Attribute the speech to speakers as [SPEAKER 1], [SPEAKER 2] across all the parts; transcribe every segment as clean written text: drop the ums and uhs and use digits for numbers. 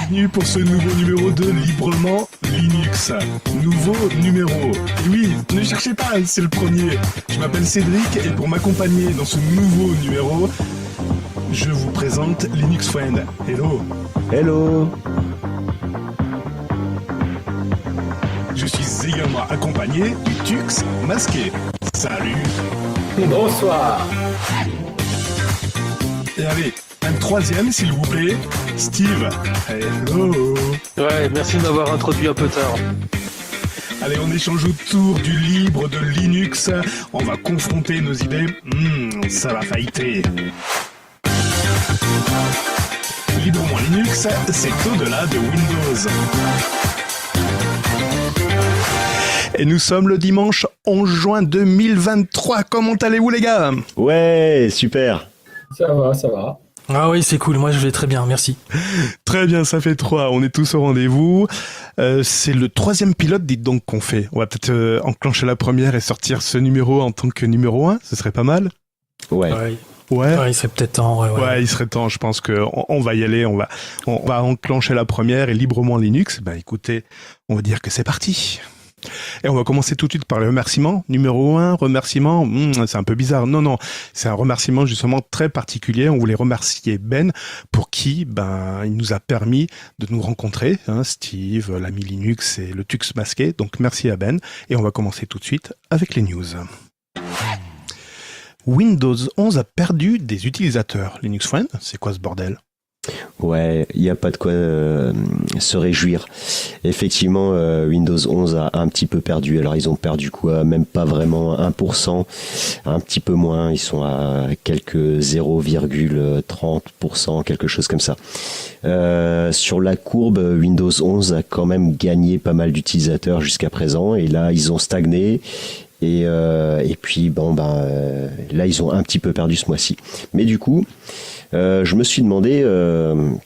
[SPEAKER 1] bienvenue pour ce nouveau numéro de Librement Linux. Nouveau numéro. Et oui, ne cherchez pas, c'est le premier. Je m'appelle Cédric et pour m'accompagner dans ce nouveau numéro, je vous présente Linux Friend. Hello.
[SPEAKER 2] Hello.
[SPEAKER 1] Je suis également accompagné du Tux masqué. Salut.
[SPEAKER 3] Bonsoir.
[SPEAKER 1] Et allez, un troisième s'il vous plaît, Steve. Hello.
[SPEAKER 4] Ouais, merci de m'avoir introduit un peu tard.
[SPEAKER 1] Allez, on échange autour du libre de Linux. On va confronter nos idées. Ça va fighter. Librement Linux, c'est au-delà de Windows. Et nous sommes le dimanche 11 juin 2023. Comment allez-vous les gars ?
[SPEAKER 2] Ouais, super.
[SPEAKER 3] Ça va.
[SPEAKER 4] Ah oui, c'est cool, moi je vais très bien, merci.
[SPEAKER 1] Très bien, ça fait 3, on est tous au rendez-vous. C'est le 3e pilote, dites donc, qu'on fait. On va peut-être enclencher la première et sortir ce numéro en tant que numéro 1, ce serait pas mal.
[SPEAKER 2] Ouais.
[SPEAKER 1] Ouais,
[SPEAKER 4] il serait peut-être temps.
[SPEAKER 1] Ouais, il serait temps, je pense qu'on va y aller, on va enclencher la première et librement Linux. Ben écoutez, on va dire que c'est parti. Et on va commencer tout de suite par les remerciements. Numéro 1, remerciement, c'est un peu bizarre. Non, c'est un remerciement justement très particulier. On voulait remercier Ben pour qui il nous a permis de nous rencontrer, Steve, l'ami Linux et le Tux masqué. Donc merci à Ben. Et on va commencer tout de suite avec les news. Windows 11 a perdu des utilisateurs. Linux Friend, c'est quoi ce bordel ?
[SPEAKER 2] Ouais, il n'y a pas de quoi se réjouir. Effectivement, Windows 11 a un petit peu perdu. Alors, ils ont perdu quoi ? Même pas vraiment 1%, un petit peu moins. Ils sont à quelques 0,30%, quelque chose comme ça. Sur la courbe, Windows 11 a quand même gagné pas mal d'utilisateurs jusqu'à présent. Et là, ils ont stagné. Et puis, là, ils ont un petit peu perdu ce mois-ci. Mais du coup... je me suis demandé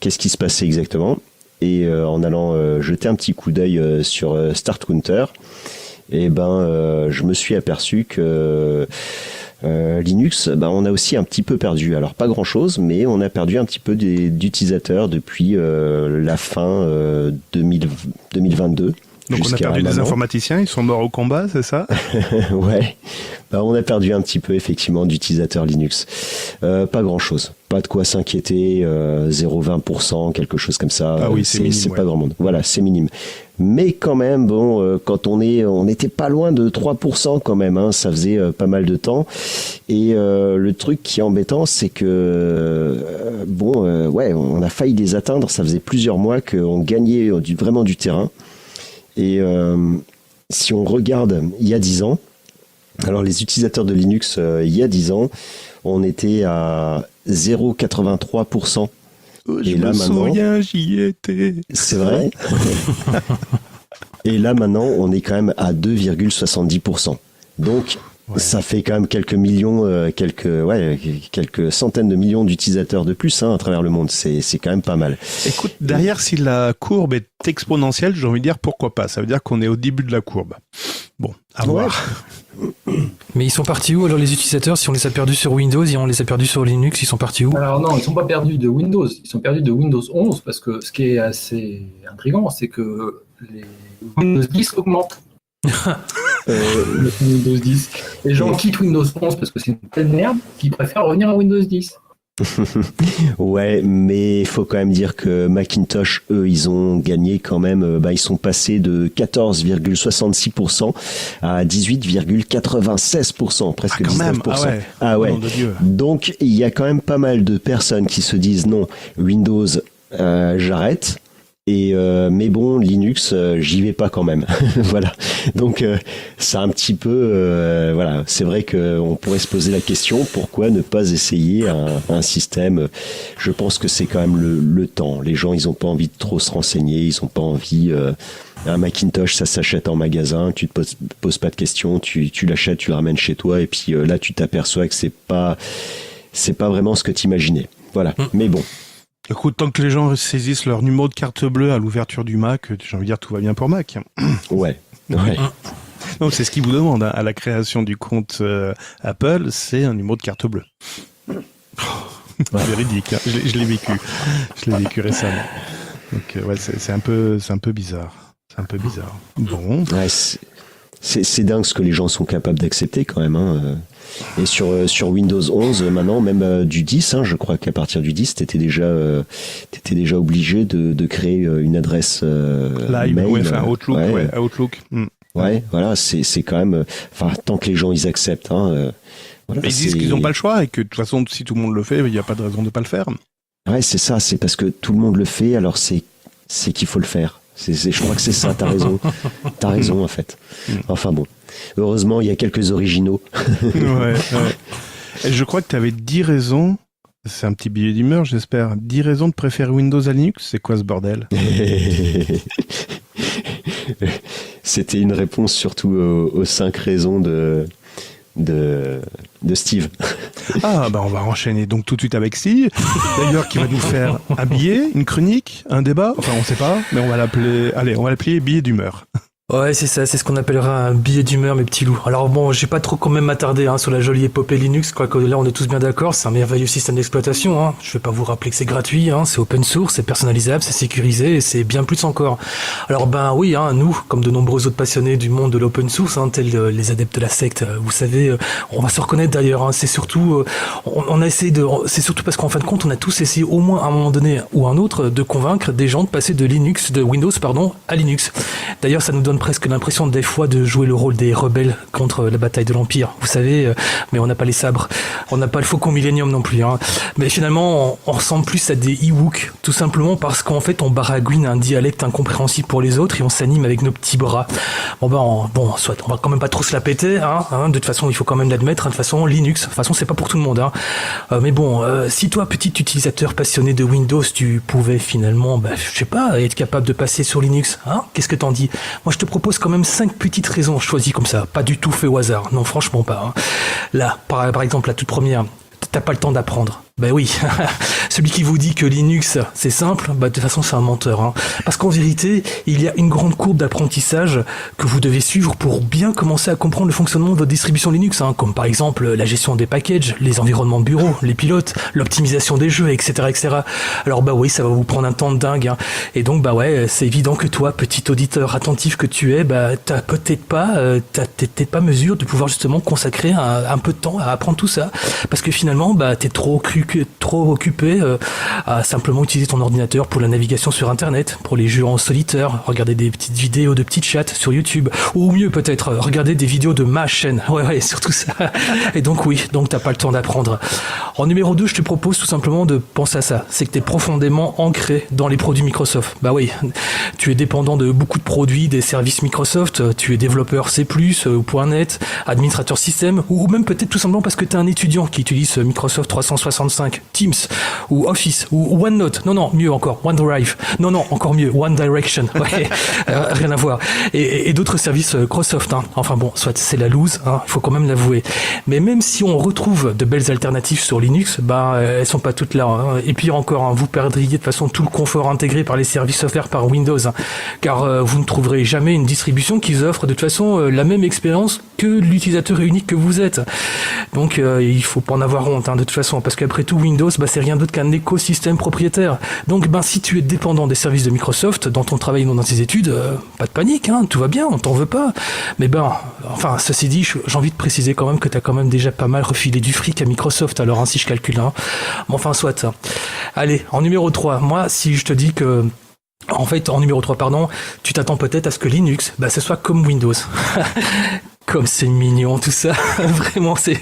[SPEAKER 2] qu'est-ce qui se passait exactement et en allant jeter un petit coup d'œil sur Start Counter, je me suis aperçu que Linux, on a aussi un petit peu perdu. Alors pas grand-chose, mais on a perdu un petit peu d'utilisateurs depuis la fin 2022.
[SPEAKER 1] Donc on a perdu des informaticiens, ils sont morts au combat, c'est ça ?
[SPEAKER 2] Ouais, on a perdu un petit peu effectivement d'utilisateurs Linux. Pas grand-chose, pas de quoi s'inquiéter, 0,20%, quelque chose comme ça.
[SPEAKER 1] Ah oui, c'est minime,
[SPEAKER 2] c'est pas grand monde. Voilà, c'est minime. Mais quand même, quand on était pas loin de 3% quand même, ça faisait pas mal de temps. Et le truc qui est embêtant, c'est que on a failli les atteindre. Ça faisait plusieurs mois qu'on gagnait vraiment du terrain. Et si on regarde il y a 10 ans, alors les utilisateurs de Linux il y a 10 ans, on était à 0,83%.
[SPEAKER 1] Et là, souviens, j'y étais.
[SPEAKER 2] C'est vrai. Et là maintenant, on est quand même à 2,70%. Donc ça fait quand même quelques millions, quelques centaines de millions d'utilisateurs de plus à travers le monde. C'est quand même pas mal.
[SPEAKER 1] Écoute, derrière, si la courbe est exponentielle, j'ai envie de dire pourquoi pas. Ça veut dire qu'on est au début de la courbe. Bon, à voir.
[SPEAKER 4] Mais ils sont partis où alors les utilisateurs ? Si on les a perdus sur Windows et on les a perdus sur Linux, ils sont partis où ?
[SPEAKER 3] Alors non, ils sont pas perdus de Windows. Ils sont perdus de Windows 11 parce que ce qui est assez intriguant, c'est que les Windows 10 augmentent. Windows 10. Les gens quittent Windows 11 parce que c'est une telle merde qu'ils préfèrent revenir à Windows 10.
[SPEAKER 2] Ouais, mais il faut quand même dire que Macintosh, eux, ils ont gagné quand même, ils sont passés de 14,66% à 18,96%, presque 19%.
[SPEAKER 1] Même.
[SPEAKER 2] Ah ouais. Donc, il y a quand même pas mal de personnes qui se disent non, Windows, j'arrête. Mais bon, Linux, j'y vais pas quand même. Voilà. Donc, c'est un petit peu, c'est vrai qu'on pourrait se poser la question, pourquoi ne pas essayer un système. Je pense que c'est quand même le temps. Les gens, ils ont pas envie de trop se renseigner, ils ont pas envie. Un Macintosh, ça s'achète en magasin, tu te poses pas de questions, tu l'achètes, tu le ramènes chez toi, et puis là, tu t'aperçois que c'est pas vraiment ce que t'imaginais. Voilà. Mais bon.
[SPEAKER 1] Écoute, tant que les gens saisissent leur numéro de carte bleue à l'ouverture du Mac, j'ai envie de dire tout va bien pour Mac.
[SPEAKER 2] Ouais.
[SPEAKER 1] Non, c'est ce qu'ils vous demandent à la création du compte Apple, c'est un numéro de carte bleue. Véridique, je l'ai vécu récemment. Donc ouais, c'est un peu bizarre. C'est un peu bizarre. Bon.
[SPEAKER 2] Ouais, c'est dingue ce que les gens sont capables d'accepter quand même. Hein. Et sur Windows 11, maintenant, même du 10, hein, je crois qu'à partir du 10, t'étais déjà obligé de créer une adresse
[SPEAKER 1] Live,
[SPEAKER 2] mail.
[SPEAKER 1] ouais, enfin Outlook. Ouais, Outlook.
[SPEAKER 2] Ouais, voilà, c'est quand même. Enfin, tant que les gens ils acceptent. Hein, voilà,
[SPEAKER 1] ils disent qu'ils n'ont pas le choix et que de toute façon, si tout le monde le fait, il n'y a pas de raison de ne pas le faire.
[SPEAKER 2] Ouais, c'est ça. C'est parce que tout le monde le fait, alors c'est qu'il faut le faire. Je crois que c'est ça. T'as raison. T'as raison en fait. Enfin bon. Heureusement, il y a quelques originaux.
[SPEAKER 1] Ouais. Et je crois que tu avais 10 raisons. C'est un petit billet d'humeur, j'espère. 10 raisons de préférer Windows à Linux. C'est quoi ce bordel?
[SPEAKER 2] C'était une réponse surtout aux 5 raisons de Steve.
[SPEAKER 1] Ah, bah on va enchaîner donc tout de suite avec Steve. D'ailleurs, qui va nous faire un billet, une chronique, un débat. Enfin, on sait pas, mais on va l'appeler billet d'humeur.
[SPEAKER 4] Ouais, c'est ça, c'est ce qu'on appellera un billet d'humeur, mes petits loups. Alors bon, j'ai pas trop quand même m'attarder sur la jolie épopée Linux, quoique là on est tous bien d'accord, c'est un merveilleux système d'exploitation. Hein. Je vais pas vous rappeler que c'est gratuit, c'est open source, c'est personnalisable, c'est sécurisé et c'est bien plus encore. Alors ben oui, nous, comme de nombreux autres passionnés du monde de l'open source, tels les adeptes de la secte, vous savez, on va se reconnaître d'ailleurs. C'est surtout, on a essayé c'est surtout parce qu'en fin de compte, on a tous essayé au moins à un moment donné ou un autre de convaincre des gens de passer de Windows à Linux. D'ailleurs, ça nous donne presque l'impression des fois de jouer le rôle des rebelles contre la bataille de l'Empire, vous savez, mais on n'a pas les sabres, on n'a pas le Faucon Millennium non plus, mais finalement on ressemble plus à des Ewoks, tout simplement parce qu'en fait on baragouine un dialecte incompréhensible pour les autres et on s'anime avec nos petits bras. Soit on va quand même pas trop se la péter, de toute façon il faut quand même l'admettre, de toute façon Linux, de toute façon c'est pas pour tout le monde, mais bon, si toi petit utilisateur passionné de Windows, tu pouvais finalement, je sais pas, être capable de passer sur Linux, qu'est-ce que t'en dis? Moi je te propose quand même 5 petites raisons choisies comme ça, pas du tout fait au hasard, non franchement pas. Là, par exemple, la toute première, t'as pas le temps d'apprendre. Ben oui, celui qui vous dit que Linux c'est simple, de toute façon c'est un menteur. Parce qu'en vérité, il y a une grande courbe d'apprentissage que vous devez suivre pour bien commencer à comprendre le fonctionnement de votre distribution Linux, comme par exemple la gestion des packages, les environnements de bureau, les pilotes, l'optimisation des jeux, etc., etc. Alors oui, ça va vous prendre un temps de dingue. Et donc c'est évident que toi, petit auditeur attentif que tu es, t'as peut-être pas mesure de pouvoir justement consacrer un peu de temps à apprendre tout ça, parce que finalement t'es trop occupé à simplement utiliser ton ordinateur pour la navigation sur internet, pour les jeux en solitaire, regarder des petites vidéos de petits chats sur YouTube, ou mieux peut-être regarder des vidéos de ma chaîne, ouais surtout ça. Et donc t'as pas le temps d'apprendre. En numéro 2, je te propose tout simplement de penser à ça, c'est que t'es profondément ancré dans les produits Microsoft. Oui, tu es dépendant de beaucoup de produits, des services Microsoft, tu es développeur C+, ou .NET, administrateur système, ou même peut-être tout simplement parce que t'es un étudiant qui utilise Microsoft 365, Teams, ou Office, ou OneNote, non, mieux encore, OneDrive, non, encore mieux, One Direction, ouais, rien à voir, et d'autres services Microsoft, enfin bon, soit c'est la loose, il faut quand même l'avouer, mais même si on retrouve de belles alternatives sur Linux, elles sont pas toutes là, et puis encore, vous perdriez de toute façon tout le confort intégré par les services offerts par Windows, car vous ne trouverez jamais une distribution qui vous offre de toute façon la même expérience que l'utilisateur unique que vous êtes, donc il faut pas en avoir honte, de toute façon, parce qu'après tout Windows, c'est rien d'autre qu'un écosystème propriétaire. Donc, si tu es dépendant des services de Microsoft dans ton travail ou dans tes études, pas de panique, tout va bien, on t'en veut pas. Mais ceci dit, j'ai envie de préciser quand même que t'as quand même déjà pas mal refilé du fric à Microsoft, alors si je calcule, mais enfin, soit. Allez, en numéro 3, moi, si je te dis que en numéro 3, tu t'attends peut-être à ce que Linux, ce soit comme Windows. Comme c'est mignon tout ça, vraiment c'est.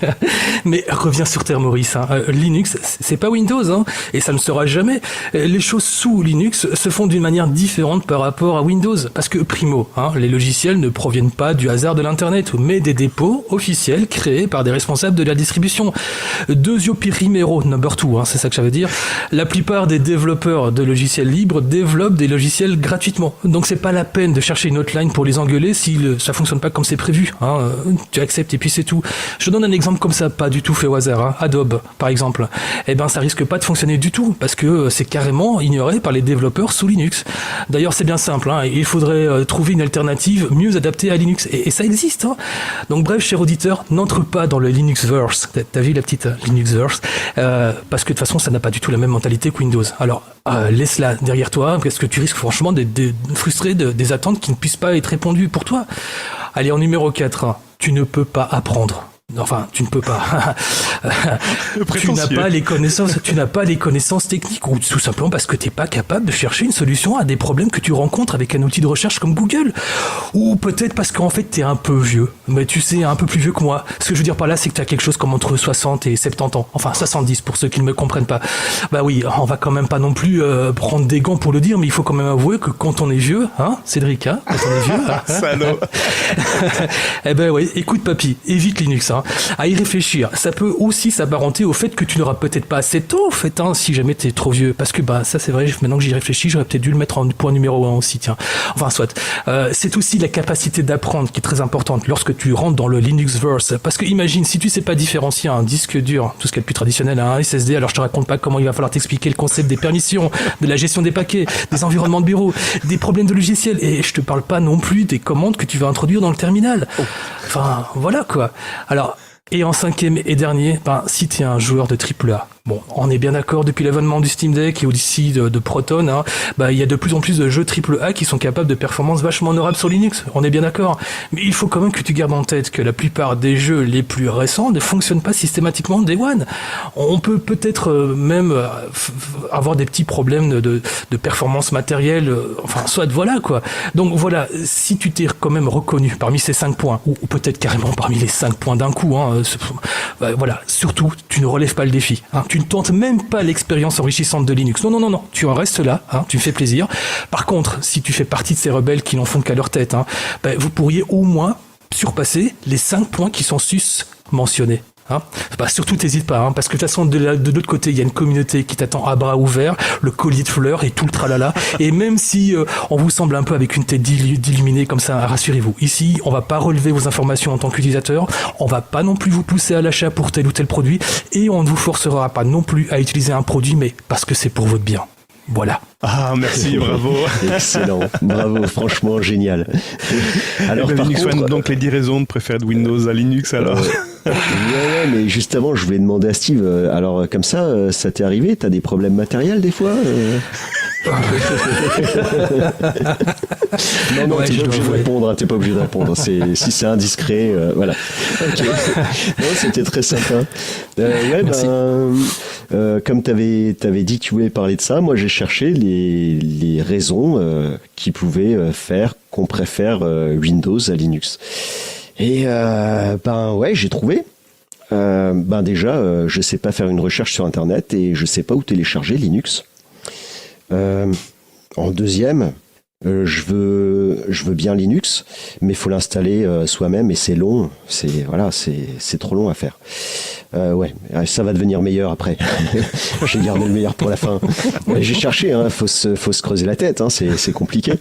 [SPEAKER 4] Mais reviens sur Terre, Maurice. Linux, c'est pas Windows, et ça ne sera jamais. Les choses sous Linux se font d'une manière différente par rapport à Windows, parce que primo, les logiciels ne proviennent pas du hasard de l'internet, mais des dépôts officiels créés par des responsables de la distribution. Deuxio primero, number 2, c'est ça que ça veut dire. La plupart des développeurs de logiciels libres développent des logiciels gratuitement, donc c'est pas la peine de chercher une hotline pour les engueuler si ça fonctionne pas comme c'est prévu. hein, tu acceptes et puis c'est tout. Je donne un exemple comme ça, pas du tout fait au hasard, hein. Adobe, par exemple. Eh ben, ça risque pas de fonctionner du tout, parce que c'est carrément ignoré par les développeurs sous Linux. D'ailleurs, c'est bien simple, hein, il faudrait trouver une alternative mieux adaptée à Linux, et ça existe, hein. Donc bref, cher auditeur, n'entre pas dans le Linuxverse. T'as vu la petite Linuxverse, parce que de toute façon, ça n'a pas du tout la même mentalité que Windows. Alors, laisse-la derrière toi, parce que tu risques franchement d'être frustré des attentes qui ne puissent pas être répondues pour toi. Allez, en numéro 4, tu ne peux pas apprendre. Enfin, tu ne peux pas. Tu n'as pas les connaissances techniques, ou tout simplement parce que tu n'es pas capable de chercher une solution à des problèmes que tu rencontres avec un outil de recherche comme Google. Ou peut-être parce qu'en fait, tu es un peu vieux. Mais tu sais, un peu plus vieux que moi. Ce que je veux dire par là, c'est que tu as quelque chose comme entre 60 et 70 ans. Enfin, 70 pour ceux qui ne me comprennent pas. Bah oui, on va quand même pas non plus prendre des gants pour le dire, mais il faut quand même avouer que quand on est vieux, hein, Cédric, hein, quand on est vieux...
[SPEAKER 1] Salaud.
[SPEAKER 4] Eh ben oui, écoute papy, évite Linux, hein. À y réfléchir, ça peut aussi s'apparenter au fait que tu n'auras peut-être pas assez tôt, en fait, hein, si jamais t'es trop vieux. Parce que, bah, ça c'est vrai, maintenant que j'y réfléchis, j'aurais peut-être dû le mettre en point numéro 1 aussi, tiens. Enfin, soit. C'est aussi la capacité d'apprendre qui est très importante lorsque tu rentres dans le Linuxverse. Parce que imagine, si tu sais pas différencier un disque dur, tout ce qui est le plus traditionnel, un SSD, alors je te raconte pas comment il va falloir t'expliquer le concept des permissions, de la gestion des paquets, des environnements de bureau, des problèmes de logiciels. Et je te parle pas non plus des commandes que tu vas introduire dans le terminal. Enfin, voilà, quoi. Alors, et en 5e et dernier, ben, si tu es un joueur de AAA, bon, on est bien d'accord, depuis l'avènement du Steam Deck et aussi de Proton, hein, bah, il y a de plus en plus de jeux AAA qui sont capables de performances vachement honorables sur Linux, on est bien d'accord. Mais il faut quand même que tu gardes en tête que la plupart des jeux les plus récents ne fonctionnent pas systématiquement Day One. On peut peut-être même avoir des petits problèmes de performance matérielle, enfin, soit voilà, quoi. Donc voilà, si tu t'es quand même reconnu parmi ces 5 points, ou peut-être carrément parmi les 5 points d'un coup, hein, voilà, surtout, tu ne relèves pas le défi, hein. Tu ne tentes même pas l'expérience enrichissante de Linux. Non, tu en restes là, hein, tu me fais plaisir. Par contre, si tu fais partie de ces rebelles qui n'en font qu'à leur tête, hein, ben, vous pourriez au moins surpasser les 5 points qui sont mentionnés. Hein, bah surtout t'hésites pas, hein, parce que de toute façon de l'autre côté il y a une communauté qui t'attend à bras ouverts, le collier de fleurs et tout le tralala. Et même si on vous semble un peu avec une tête d'illuminé comme ça, rassurez-vous, ici on va pas relever vos informations en tant qu'utilisateur, on va pas non plus vous pousser à l'achat pour tel ou tel produit, et on ne vous forcera pas non plus à utiliser un produit, mais parce que c'est pour votre bien. Voilà.
[SPEAKER 1] Ah, merci, bravo.
[SPEAKER 2] Excellent, bravo, franchement génial. Alors, par
[SPEAKER 1] Linux
[SPEAKER 2] contre,
[SPEAKER 1] One, donc les 10 raisons de préférer de Windows à Linux, alors.
[SPEAKER 2] Ouais, mais juste avant, je voulais demander à Steve, alors comme ça, ça t'est arrivé, t'as des problèmes matériels des fois Non,
[SPEAKER 4] ouais,
[SPEAKER 2] t'es pas obligé de répondre, hein, t'es pas obligé de répondre. Si c'est indiscret, voilà. Okay. Non, c'était très sympa. Comme t'avais dit que tu voulais parler de ça, moi j'ai cherché les raisons qui pouvaient faire qu'on préfère Windows à Linux. Et ouais, j'ai trouvé. Déjà, je sais pas faire une recherche sur Internet et je sais pas où télécharger Linux. En deuxième, je veux bien Linux, mais il faut l'installer soi-même et c'est long. C'est trop long à faire. Ouais, ça va devenir meilleur après. J'ai gardé le meilleur pour la fin. J'ai cherché, hein, faut se creuser la tête, hein, c'est compliqué.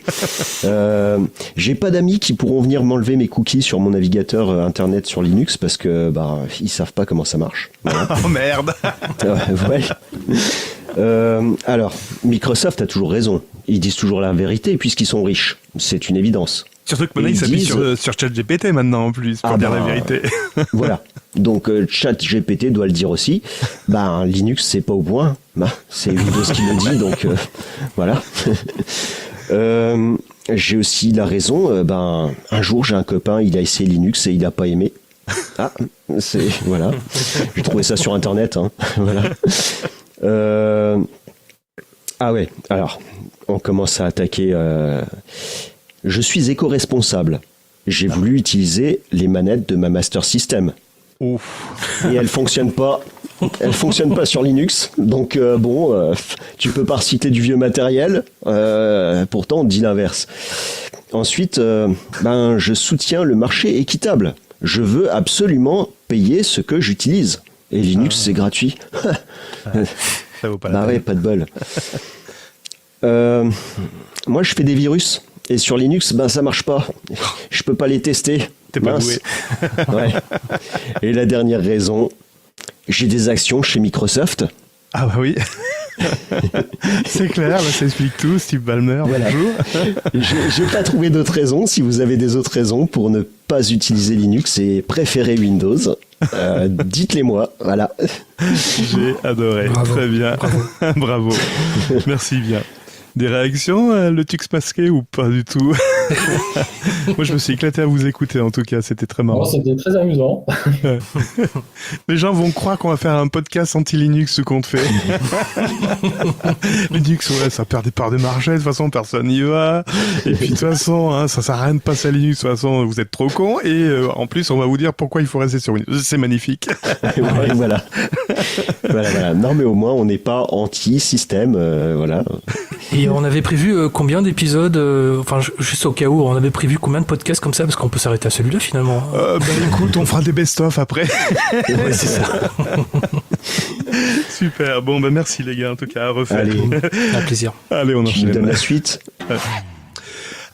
[SPEAKER 2] J'ai pas d'amis qui pourront venir m'enlever mes cookies sur mon navigateur internet sur Linux parce que ils savent pas comment ça marche. Voilà.
[SPEAKER 1] Oh merde.
[SPEAKER 2] Ouais. Alors, Microsoft a toujours raison. Ils disent toujours la vérité puisqu'ils sont riches. C'est une évidence.
[SPEAKER 1] Surtout que maintenant, ils s'appuient sur ChatGPT maintenant en plus pour dire la vérité. Voilà. Donc ChatGPT doit le dire aussi. Linux, c'est pas au point. C'est Windows qui le dit, donc voilà. J'ai aussi la raison. Un jour, j'ai un copain, il a essayé Linux et il a pas aimé. Voilà. J'ai trouvé ça sur Internet. Hein. Voilà. Ah ouais, alors, on commence à attaquer. Je suis éco-responsable. J'ai voulu utiliser les manettes de ma Master System. Ouf.
[SPEAKER 2] Et elles fonctionnent pas. Elles fonctionnent pas sur Linux. Donc tu peux pas recycler du vieux matériel. Pourtant, on dit l'inverse. Ensuite, je soutiens le marché équitable. Je veux absolument payer ce que j'utilise. Et Linux, c'est gratuit.
[SPEAKER 1] Ça vaut pas la peine.
[SPEAKER 2] Ouais, pas de bol. Moi, je fais des virus. Et sur Linux, ça marche pas. Je peux pas les tester.
[SPEAKER 1] T'es pas
[SPEAKER 2] Mince.
[SPEAKER 1] doué.
[SPEAKER 2] Ouais. Et la dernière raison, j'ai des actions chez Microsoft.
[SPEAKER 1] Ah bah oui. C'est clair, bah, ça explique tout. Steve Ballmer,
[SPEAKER 2] Voilà.
[SPEAKER 1] bonjour.
[SPEAKER 2] J'ai pas trouvé d'autres raisons. Si vous avez des autres raisons pour ne pas utiliser Linux et préférer Windows, dites-les moi. Voilà.
[SPEAKER 1] J'ai adoré.
[SPEAKER 4] Bravo.
[SPEAKER 1] Très bien. Bravo. Merci bien. Des réactions, le Tux masqué ou pas du tout? Moi, je me suis éclaté à vous écouter, en tout cas. C'était très marrant.
[SPEAKER 3] Bon, c'était très amusant.
[SPEAKER 1] Les gens vont croire qu'on va faire un podcast anti-Linux, ce qu'on te fait. Linux, ouais, ça perd des parts de marché. De toute façon, personne n'y va. Et puis, de toute façon, hein, ça sert à rien de passer à Linux. De toute façon, vous êtes trop cons. Et en plus, on va vous dire pourquoi il faut rester sur Windows. C'est magnifique.
[SPEAKER 2] Ouais, voilà. Voilà. Non, mais au moins, on n'est pas anti-système. Voilà.
[SPEAKER 4] Et on avait prévu combien d'épisodes, enfin juste au cas où, on avait prévu combien de podcasts comme ça, parce qu'on peut s'arrêter à celui-là finalement.
[SPEAKER 1] Bah écoute, on fera des best-of après.
[SPEAKER 4] Ouais, c'est ça.
[SPEAKER 1] Super. Bon, bah merci les gars, en tout cas, à refaire.
[SPEAKER 2] Allez,
[SPEAKER 4] Un plaisir.
[SPEAKER 1] Allez, on
[SPEAKER 2] tu me donnes
[SPEAKER 1] enchaîne.
[SPEAKER 2] la suite.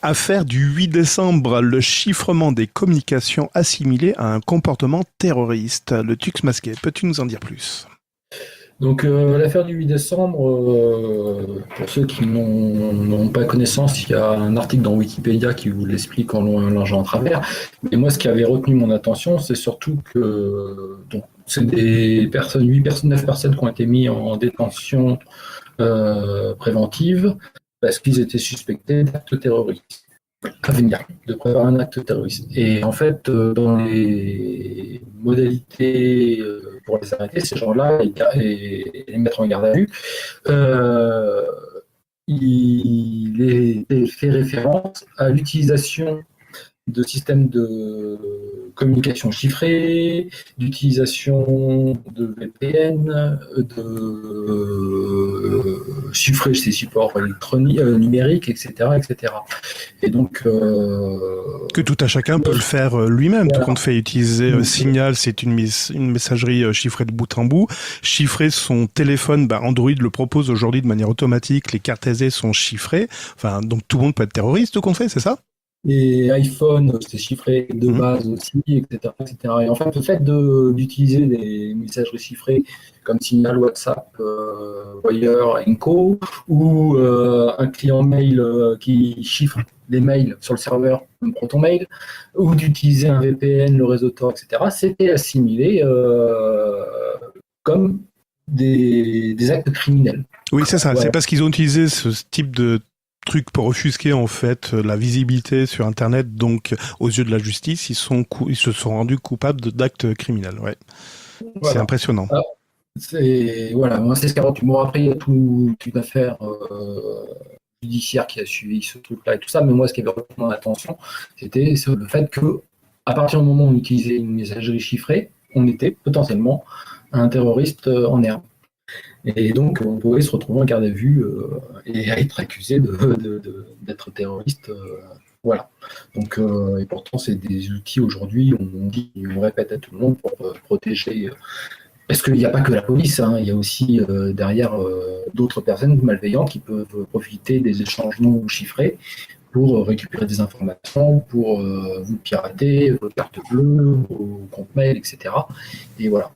[SPEAKER 1] Affaire du 8 décembre, le chiffrement des communications assimilé à un comportement terroriste. Le Tux masqué, peux-tu nous en dire plus?
[SPEAKER 3] Donc l'affaire du 8 décembre, pour ceux qui n'ont pas connaissance, il y a un article dans Wikipédia qui vous l'explique en long et en large et en travers. Mais moi, ce qui avait retenu mon attention, c'est surtout que donc, c'est des personnes, 9 personnes qui ont été mises en détention préventive parce qu'ils étaient suspectés d'actes terroristes à venir, de préparer un acte terroriste. Et en fait, dans les modalités pour les arrêter, ces gens-là, et les mettre en garde à vue, il est fait référence à l'utilisation de systèmes de communication chiffrée, d'utilisation de VPN, de chiffrer ces supports électroniques, numériques, etc., etc. Et donc,
[SPEAKER 1] Que tout à chacun peut le faire lui-même.
[SPEAKER 3] Voilà.
[SPEAKER 1] Tout compte fait, utiliser Signal, c'est une messagerie chiffrée de bout en bout. Chiffrer son téléphone, Android le propose aujourd'hui de manière automatique. Les cartes SD sont chiffrées. Enfin, donc tout le monde peut être terroriste, tout compte fait, c'est ça?
[SPEAKER 3] et iPhone, c'est chiffré de base aussi, etc., etc. Et en fait, le fait d'utiliser des messageries chiffrées comme Signal, WhatsApp, Wire, Co, ou un client mail qui chiffre des mails sur le serveur, comme ProtonMail, ou d'utiliser un VPN, le réseau Tor, etc., c'était assimilé comme des actes criminels.
[SPEAKER 1] Oui, c'est ça.
[SPEAKER 3] Voilà.
[SPEAKER 1] C'est parce qu'ils ont utilisé ce type de truc pour offusquer en fait la visibilité sur Internet. Donc, aux yeux de la justice, ils se sont rendus coupables d'actes criminels. Ouais.
[SPEAKER 3] Voilà.
[SPEAKER 1] C'est impressionnant.
[SPEAKER 3] Voilà, moi c'est ce qui a retenu. Bon, après, il y a toute une affaire judiciaire qui a suivi ce truc-là et tout ça, mais moi, ce qui avait retenu mon attention, c'était le fait que, à partir du moment où on utilisait une messagerie chiffrée, on était potentiellement un terroriste en herbe. Et donc, on pouvait se retrouver en garde à vue et être accusé d'être terroriste. Voilà. Donc, et pourtant, c'est des outils aujourd'hui, on répète à tout le monde pour protéger. Parce qu'il n'y a pas que la police, hein, il y a aussi derrière d'autres personnes malveillantes qui peuvent profiter des échanges non chiffrés pour récupérer des informations, pour vous pirater, vos cartes bleues, vos comptes mail, etc. Et voilà.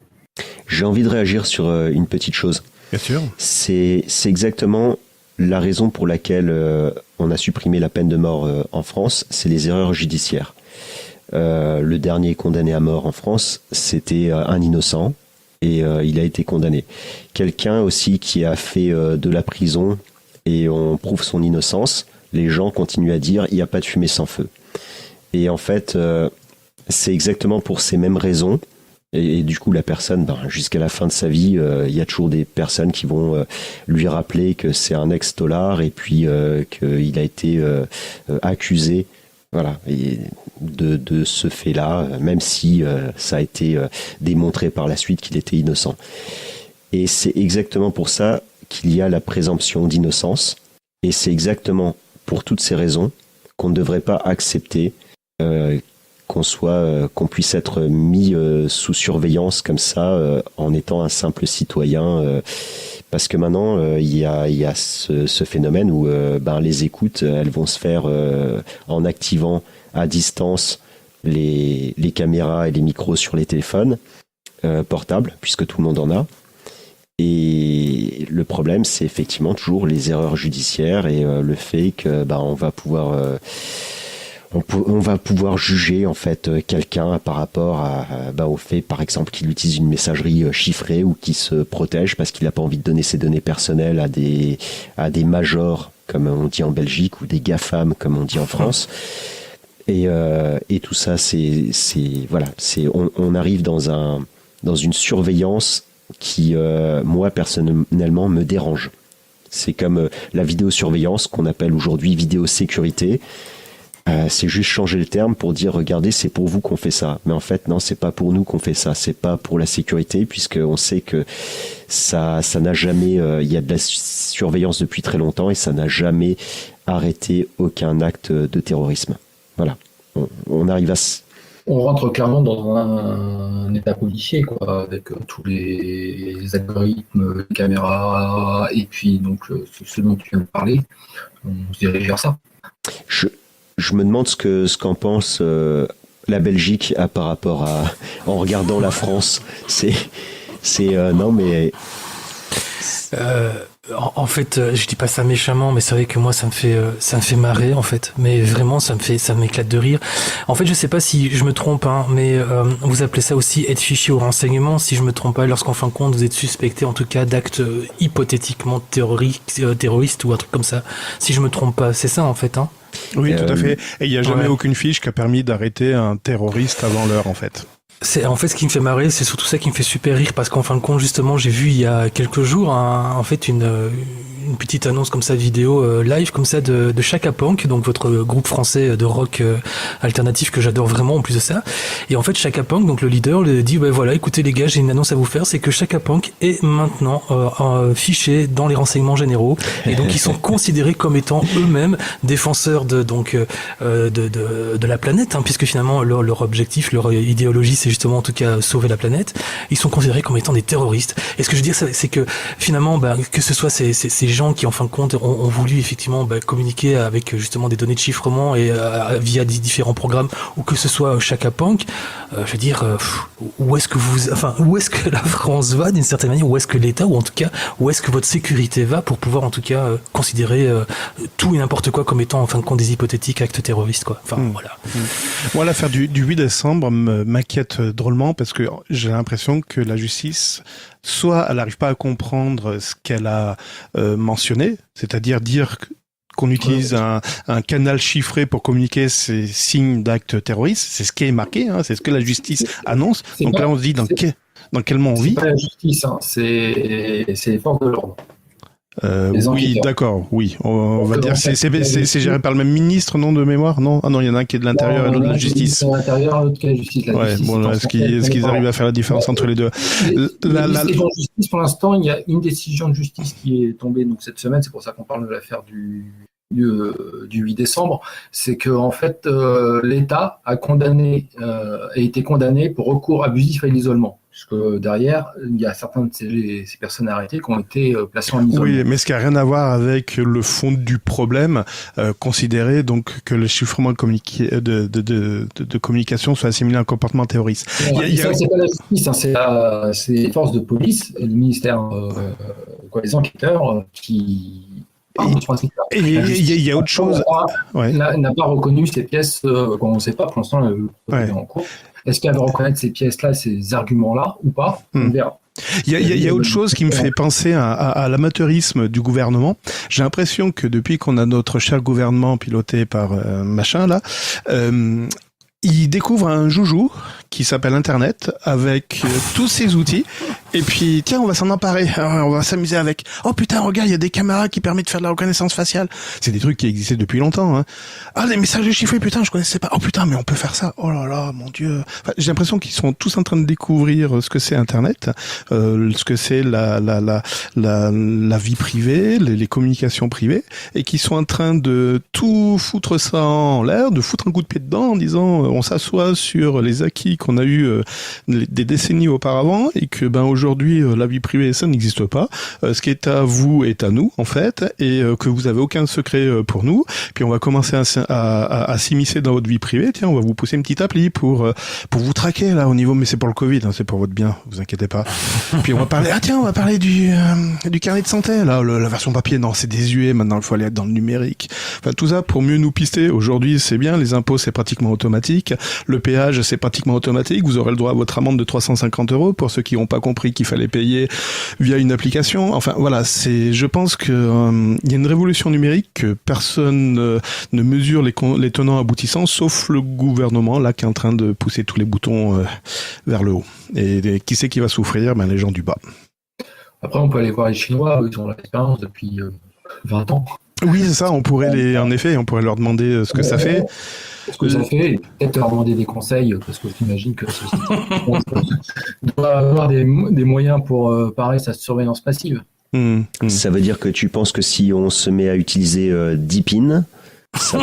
[SPEAKER 2] J'ai envie de réagir sur une petite chose.
[SPEAKER 1] Bien sûr.
[SPEAKER 2] C'est exactement la raison pour laquelle on a supprimé la peine de mort en France, c'est les erreurs judiciaires. Le dernier condamné à mort en France, c'était un innocent et il a été condamné. Quelqu'un aussi qui a fait de la prison et on prouve son innocence, les gens continuent à dire il n'y a pas de fumée sans feu. Et en fait, c'est exactement pour ces mêmes raisons. Et du coup, la personne, jusqu'à la fin de sa vie, il y a toujours des personnes qui vont lui rappeler que c'est un ex-tolard et puis qu'il a été accusé, voilà, et de ce fait-là, même si ça a été démontré par la suite qu'il était innocent. Et c'est exactement pour ça qu'il y a la présomption d'innocence. Et c'est exactement pour toutes ces raisons qu'on ne devrait pas accepter qu'on puisse être mis sous surveillance comme ça en étant un simple citoyen parce que maintenant il y a ce phénomène où les écoutes elles vont se faire en activant à distance les caméras et les micros sur les téléphones portables, puisque tout le monde en a. Et le problème, c'est effectivement toujours les erreurs judiciaires et le fait que on va pouvoir juger en fait quelqu'un par rapport au fait, par exemple, qu'il utilise une messagerie chiffrée ou qu'il se protège parce qu'il n'a pas envie de donner ses données personnelles à des majors, comme on dit en Belgique, ou des GAFAM, comme on dit en France. Et tout ça, on arrive dans une surveillance qui, moi, personnellement, me dérange. C'est comme la vidéosurveillance qu'on appelle aujourd'hui vidéosécurité. C'est juste changer le terme pour dire, regardez, c'est pour vous qu'on fait ça. Mais en fait, non, c'est pas pour nous qu'on fait ça. C'est pas pour la sécurité, puisqu'on sait que ça n'a jamais... il y a de la surveillance depuis très longtemps et ça n'a jamais arrêté aucun acte de terrorisme. Voilà. On arrive à...
[SPEAKER 3] On rentre clairement dans un état policier, quoi, avec tous les algorithmes, les caméras, et puis donc ce dont tu viens de parler, on se dirige vers ça.
[SPEAKER 2] Je me demande ce qu'en pense la Belgique par rapport à... En regardant la France, non mais...
[SPEAKER 4] En fait, je dis pas ça méchamment, mais c'est vrai que moi ça me fait marrer en fait. Mais vraiment, ça m'éclate de rire. En fait, je sais pas si je me trompe, hein, mais vous appelez ça aussi être fiché au renseignement, si je me trompe pas, lorsqu'en fin de compte vous êtes suspecté en tout cas d'actes hypothétiquement terroristes ou un truc comme ça. Si je me trompe pas, c'est ça en fait, hein.
[SPEAKER 1] Oui, tout à fait. Et il n'y a jamais aucune fiche qui a permis d'arrêter un terroriste avant l'heure, en fait.
[SPEAKER 4] C'est en fait ce qui me fait marrer, c'est surtout ça qui me fait super rire, parce qu'en fin de compte, justement, j'ai vu il y a quelques jours en fait une petite annonce comme ça vidéo live comme ça de Chaka Punk, donc votre groupe français de rock alternatif que j'adore vraiment en plus de ça. Et en fait Chaka Punk, donc le leader, lui dit voilà, écoutez les gars, j'ai une annonce à vous faire, c'est que Chaka Punk est maintenant fiché dans les renseignements généraux et donc ils sont considérés comme étant eux-mêmes défenseurs de la planète, hein, puisque finalement leur objectif, leur idéologie, c'est justement en tout cas sauver la planète. Ils sont considérés comme étant des terroristes. Et ce que je veux dire, c'est que finalement, que ce soit ces gens qui en fin de compte ont voulu effectivement communiquer avec justement des données de chiffrement et via des différents programmes, ou que ce soit Chaka Punk, je veux dire, où est-ce que la France va d'une certaine manière, où est-ce que l'État, ou en tout cas où est-ce que votre sécurité va pour pouvoir en tout cas considérer tout et n'importe quoi comme étant en fin de compte des hypothétiques actes terroristes, quoi. Enfin voilà.
[SPEAKER 1] Moi, l'affaire du 8 décembre m'inquiète drôlement parce que j'ai l'impression que la justice, soit elle n'arrive pas à comprendre ce qu'elle a mentionné, c'est-à-dire dire qu'on utilise un canal chiffré pour communiquer ces signes d'actes terroristes, c'est ce qui est marqué, hein, c'est ce que la justice annonce. Donc là, on se dit dans quel monde on vit.
[SPEAKER 3] C'est pas la justice, hein, c'est les forces de l'ordre.
[SPEAKER 1] Oui, d'accord, oui. On va dire c'est géré par le même ministre, non, de mémoire, non? Ah non, il y en a un qui est de l'intérieur et l'autre de la justice.
[SPEAKER 3] De l'intérieur, l'autre qui est de la justice.
[SPEAKER 1] Est-ce qu'ils arrivent à faire la différence entre les deux?
[SPEAKER 3] La décision de justice, pour l'instant, il y a une décision de justice qui est tombée donc cette semaine, c'est pour ça qu'on parle de l'affaire du 8 décembre, c'est que en fait l'État a été condamné pour recours abusif à l'isolement. Puisque derrière, il y a certains de ces personnes arrêtées qui ont été placées en isolement.
[SPEAKER 1] Oui, mais ce qui n'a rien à voir avec le fond du problème, considérer donc que le chiffrement de communication soit assimilé à un comportement terroriste.
[SPEAKER 3] C'est pas la justice, hein, c'est les forces de police, et le ministère, les enquêteurs qui...
[SPEAKER 1] Et il y a autre chose.
[SPEAKER 3] N'a pas reconnu ces pièces, on ne sait pas, pour l'instant, le procès est en cours. Est-ce qu'elle va reconnaître ces pièces-là, ces arguments-là, ou pas? On verra.
[SPEAKER 1] Il y a autre chose qui me fait penser à l'amateurisme du gouvernement. J'ai l'impression que depuis qu'on a notre cher gouvernement piloté par machin là, il découvre un joujou qui s'appelle Internet avec tous ses outils. Et puis, tiens, on va s'en emparer. Alors, on va s'amuser avec. Oh putain, regarde, il y a des caméras qui permettent de faire de la reconnaissance faciale. C'est des trucs qui existaient depuis longtemps. Hein. Ah, les messages chiffrés, putain, je connaissais pas. Oh putain, mais on peut faire ça. Oh là là, mon Dieu. Enfin, j'ai l'impression qu'ils sont tous en train de découvrir ce que c'est Internet, ce que c'est la vie privée, les communications privées, et qui sont en train de tout foutre ça en l'air, de foutre un coup de pied dedans en disant on s'assoit sur les acquis qu'on a eu des décennies auparavant et que aujourd'hui qu'aujourd'hui, la vie privée, ça n'existe pas. Ce qui est à vous est à nous, en fait, et que vous avez aucun secret pour nous. Puis on va commencer à s'immiscer dans votre vie privée. Tiens, on va vous pousser une petite appli pour vous traquer là au niveau, mais c'est pour le Covid, hein, c'est pour votre bien, vous inquiétez pas. Puis on va parler du carnet de santé là, la version papier. Non, c'est désuet. Maintenant, il faut aller dans le numérique. Enfin, tout ça pour mieux nous pister. Aujourd'hui, c'est bien. Les impôts, c'est pratiquement automatique. Le péage, c'est pratiquement automatique. Vous aurez le droit à votre amende de 350 € pour ceux qui n'ont pas compris qu'il fallait payer via une application. Enfin, voilà, je pense que il y a une révolution numérique que personne ne mesure les tenants aboutissants, sauf le gouvernement là qui est en train de pousser tous les boutons vers le haut. Et qui c'est qui va souffrir? Les gens du bas.
[SPEAKER 3] Après, on peut aller voir les Chinois, ils ont l'expérience depuis 20 ans.
[SPEAKER 1] Oui, c'est ça, on pourrait on pourrait leur demander ce que ça fait.
[SPEAKER 3] Ce que ça fait, et peut-être leur demander des conseils, parce que j'imagine que doit avoir des moyens pour parer sa surveillance passive.
[SPEAKER 2] Ça veut dire que tu penses que si on se met à utiliser Deepin, ça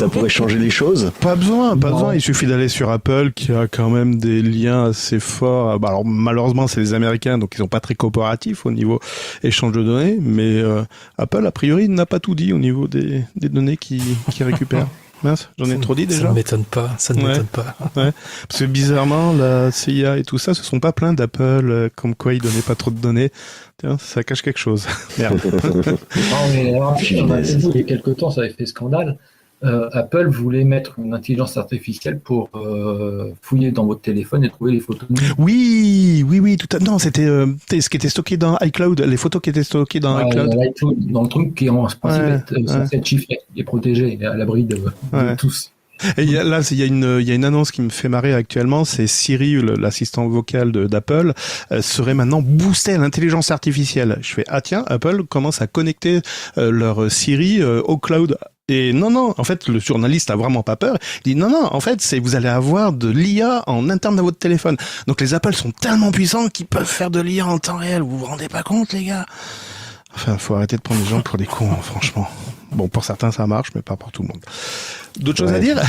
[SPEAKER 2] pourrait changer les choses?
[SPEAKER 1] Pas besoin. Il suffit d'aller sur Apple qui a quand même des liens assez forts. Alors malheureusement c'est les Américains donc ils sont pas très coopératifs au niveau échange de données, mais Apple a priori n'a pas tout dit au niveau des données qu'ils récupèrent. Mince, j'en ai trop dit déjà.
[SPEAKER 4] Ça ne m'étonne pas,
[SPEAKER 1] Ouais. Parce que bizarrement, la CIA et tout ça se sont pas plaints d'Apple, comme quoi ils donnaient pas trop de données. Tiens, ça cache quelque chose. Merde.
[SPEAKER 3] Non, mais il y a quelques temps, ça avait fait scandale. Apple voulait mettre une intelligence artificielle pour fouiller dans votre téléphone et trouver les photos.
[SPEAKER 1] Oui, tout à fait. Non, c'était ce qui était stocké dans iCloud, les photos qui étaient stockées dans iCloud.
[SPEAKER 3] Dans le truc qui est en principe censé être chiffré et protégé et à l'abri de tous.
[SPEAKER 1] Et il y a une annonce qui me fait marrer actuellement, c'est Siri, l'assistant vocal d'Apple, serait maintenant boosté à l'intelligence artificielle. Je fais tiens, Apple commence à connecter leur Siri au cloud. Et non, en fait, le journaliste a vraiment pas peur. Il dit non, en fait, vous allez avoir de l'IA en interne à votre téléphone. Donc les Apple sont tellement puissants qu'ils peuvent faire de l'IA en temps réel. Vous vous rendez pas compte, les gars? Enfin, faut arrêter de prendre les gens pour des cons, hein, franchement. Bon, pour certains, ça marche, mais pas pour tout le monde. D'autres choses à dire?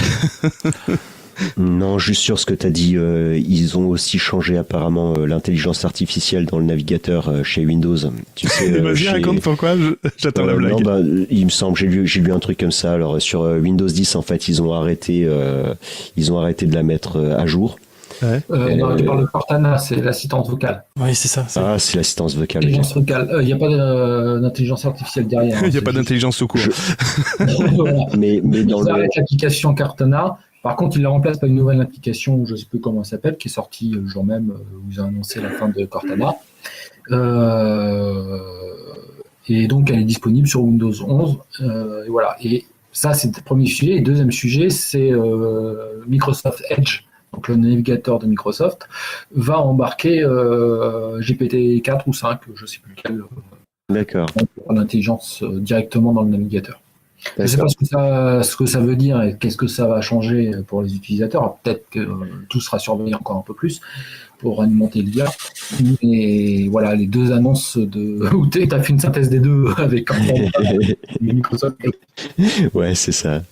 [SPEAKER 2] Non, juste sur ce que tu as dit, ils ont aussi changé apparemment l'intelligence artificielle dans le navigateur chez Windows. Tu sais,
[SPEAKER 1] vas-y, raconte pourquoi, j'attends la blague.
[SPEAKER 2] Non, il me semble, j'ai lu un truc comme ça. Alors sur Windows 10, en fait, ils ont arrêté de la mettre à jour.
[SPEAKER 1] Ouais.
[SPEAKER 3] Non, tu parles de Cortana, c'est l'assistance vocale.
[SPEAKER 4] Oui, c'est ça.
[SPEAKER 2] Ah, c'est l'assistance vocale.
[SPEAKER 3] L'intelligence vocale. Il n'y a pas d'intelligence artificielle derrière.
[SPEAKER 1] Il n'y a pas d'intelligence au cours.
[SPEAKER 3] Voilà.
[SPEAKER 2] Mais dans
[SPEAKER 3] l'application Cortana. Par contre, il la remplace par une nouvelle application, je ne sais plus comment elle s'appelle, qui est sortie le jour même où ils ont annoncé la fin de Cortana. Et donc, elle est disponible sur Windows 11. Et voilà. Et ça, c'est le premier sujet. Et deuxième sujet, c'est Microsoft Edge. Donc, le navigateur de Microsoft va embarquer GPT-4 ou 5, je ne sais plus lequel.
[SPEAKER 2] D'accord.
[SPEAKER 3] Pour l'intelligence directement dans le navigateur. Je ne sais pas ce que ça veut dire et qu'est-ce que ça va changer pour les utilisateurs. Alors, peut-être que tout sera surveillé encore un peu plus pour alimenter l'IA. Mais voilà, les deux annonces où tu as fait une synthèse des deux avec Microsoft.
[SPEAKER 2] Ouais, c'est ça.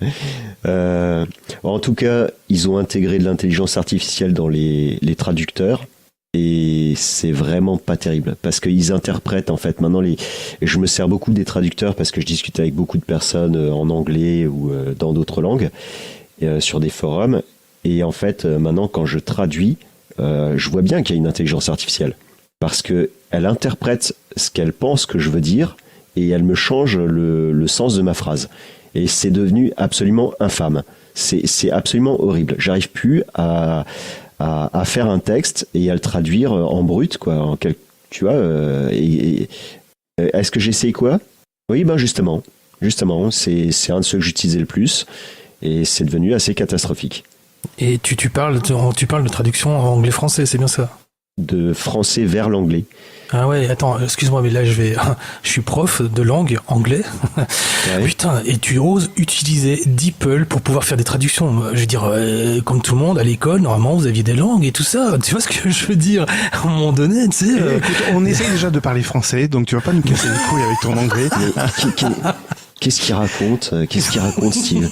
[SPEAKER 2] En tout cas, ils ont intégré de l'intelligence artificielle dans les traducteurs. Et c'est vraiment pas terrible parce qu'ils interprètent en fait maintenant je me sers beaucoup des traducteurs parce que je discute avec beaucoup de personnes en anglais ou dans d'autres langues sur des forums et en fait maintenant quand je traduis je vois bien qu'il y a une intelligence artificielle parce que elle interprète ce qu'elle pense que je veux dire et elle me change le sens de ma phrase et c'est devenu absolument infâme, c'est absolument horrible, j'arrive plus à faire un texte et à le traduire en brut, quoi. Tu vois, est-ce que j'essaye quoi? Oui, ben justement, c'est un de ceux que j'utilisais le plus et c'est devenu assez catastrophique.
[SPEAKER 4] Et tu parles de traduction en anglais-français, c'est bien ça?
[SPEAKER 2] De français vers l'anglais.
[SPEAKER 4] Ah ouais, attends, excuse-moi, mais là je suis prof de langue anglais. Ouais. Putain, et tu oses utiliser DeepL pour pouvoir faire des traductions. Je veux dire, comme tout le monde, à l'école, normalement, vous aviez des langues et tout ça. Tu vois ce que je veux dire? À un moment donné, tu sais...
[SPEAKER 1] Écoute, on essaye déjà de parler français, donc tu vas pas nous casser les couilles avec ton anglais.
[SPEAKER 2] Qu'est-ce qu'il raconte Steve?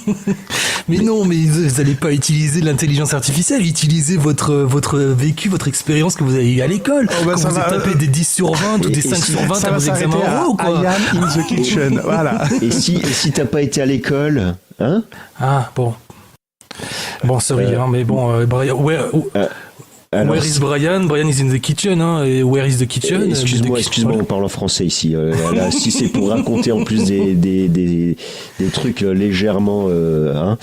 [SPEAKER 4] Mais non, mais vous n'allez pas utiliser l'intelligence artificielle, utilisez votre vécu, votre expérience que vous avez eue à l'école.
[SPEAKER 1] Oh bah
[SPEAKER 4] quand
[SPEAKER 1] ça
[SPEAKER 4] vous
[SPEAKER 1] va,
[SPEAKER 4] avez tapé des 10 sur 20 ou des 5 sur 20
[SPEAKER 1] ça
[SPEAKER 4] à
[SPEAKER 1] va
[SPEAKER 4] vos examens
[SPEAKER 1] s'arrêter à
[SPEAKER 4] oraux ou quoi?
[SPEAKER 1] I am in the kitchen. Voilà.
[SPEAKER 2] Et si t'as pas été à l'école, hein?
[SPEAKER 4] Ah, bon. Bon, sorry, mais bon, Brian,
[SPEAKER 2] Alors,
[SPEAKER 4] where is Brian? Brian is in the kitchen, hein, et where is the kitchen?
[SPEAKER 2] Excuse-moi, on parle en français ici. Là, si c'est pour raconter en plus des trucs légèrement, hein,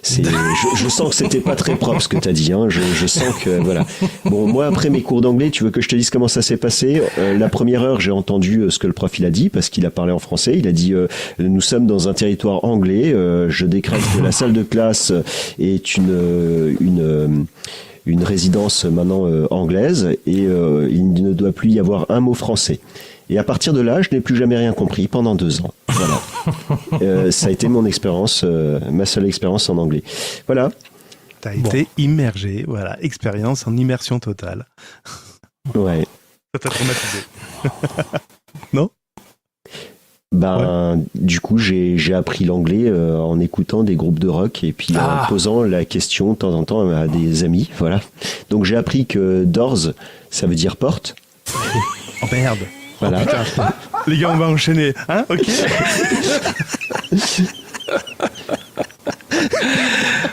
[SPEAKER 2] je sens que c'était pas très propre ce que t'as dit. Hein, je sens que voilà. Bon, moi après mes cours d'anglais, tu veux que je te dise comment ça s'est passé? La première heure, j'ai entendu ce que le prof il a dit parce qu'il a parlé en français. Il a dit nous sommes dans un territoire anglais. Je décrète que la salle de classe est une résidence maintenant anglaise et il ne doit plus y avoir un mot français. Et à partir de là, je n'ai plus jamais rien compris pendant 2 ans. Voilà. Ça a été mon expérience, ma seule expérience en anglais. Voilà.
[SPEAKER 1] T'as été immergé, voilà, expérience en immersion totale.
[SPEAKER 2] Ouais.
[SPEAKER 1] Ça t'a traumatisé. Non?
[SPEAKER 2] Du coup, j'ai appris l'anglais en écoutant des groupes de rock et puis en posant la question de temps en temps à des amis. Voilà. Donc j'ai appris que doors, ça veut dire porte.
[SPEAKER 1] Oh merde.
[SPEAKER 2] Voilà.
[SPEAKER 1] Oh, putain. Les gars, on va enchaîner. Hein? Ok.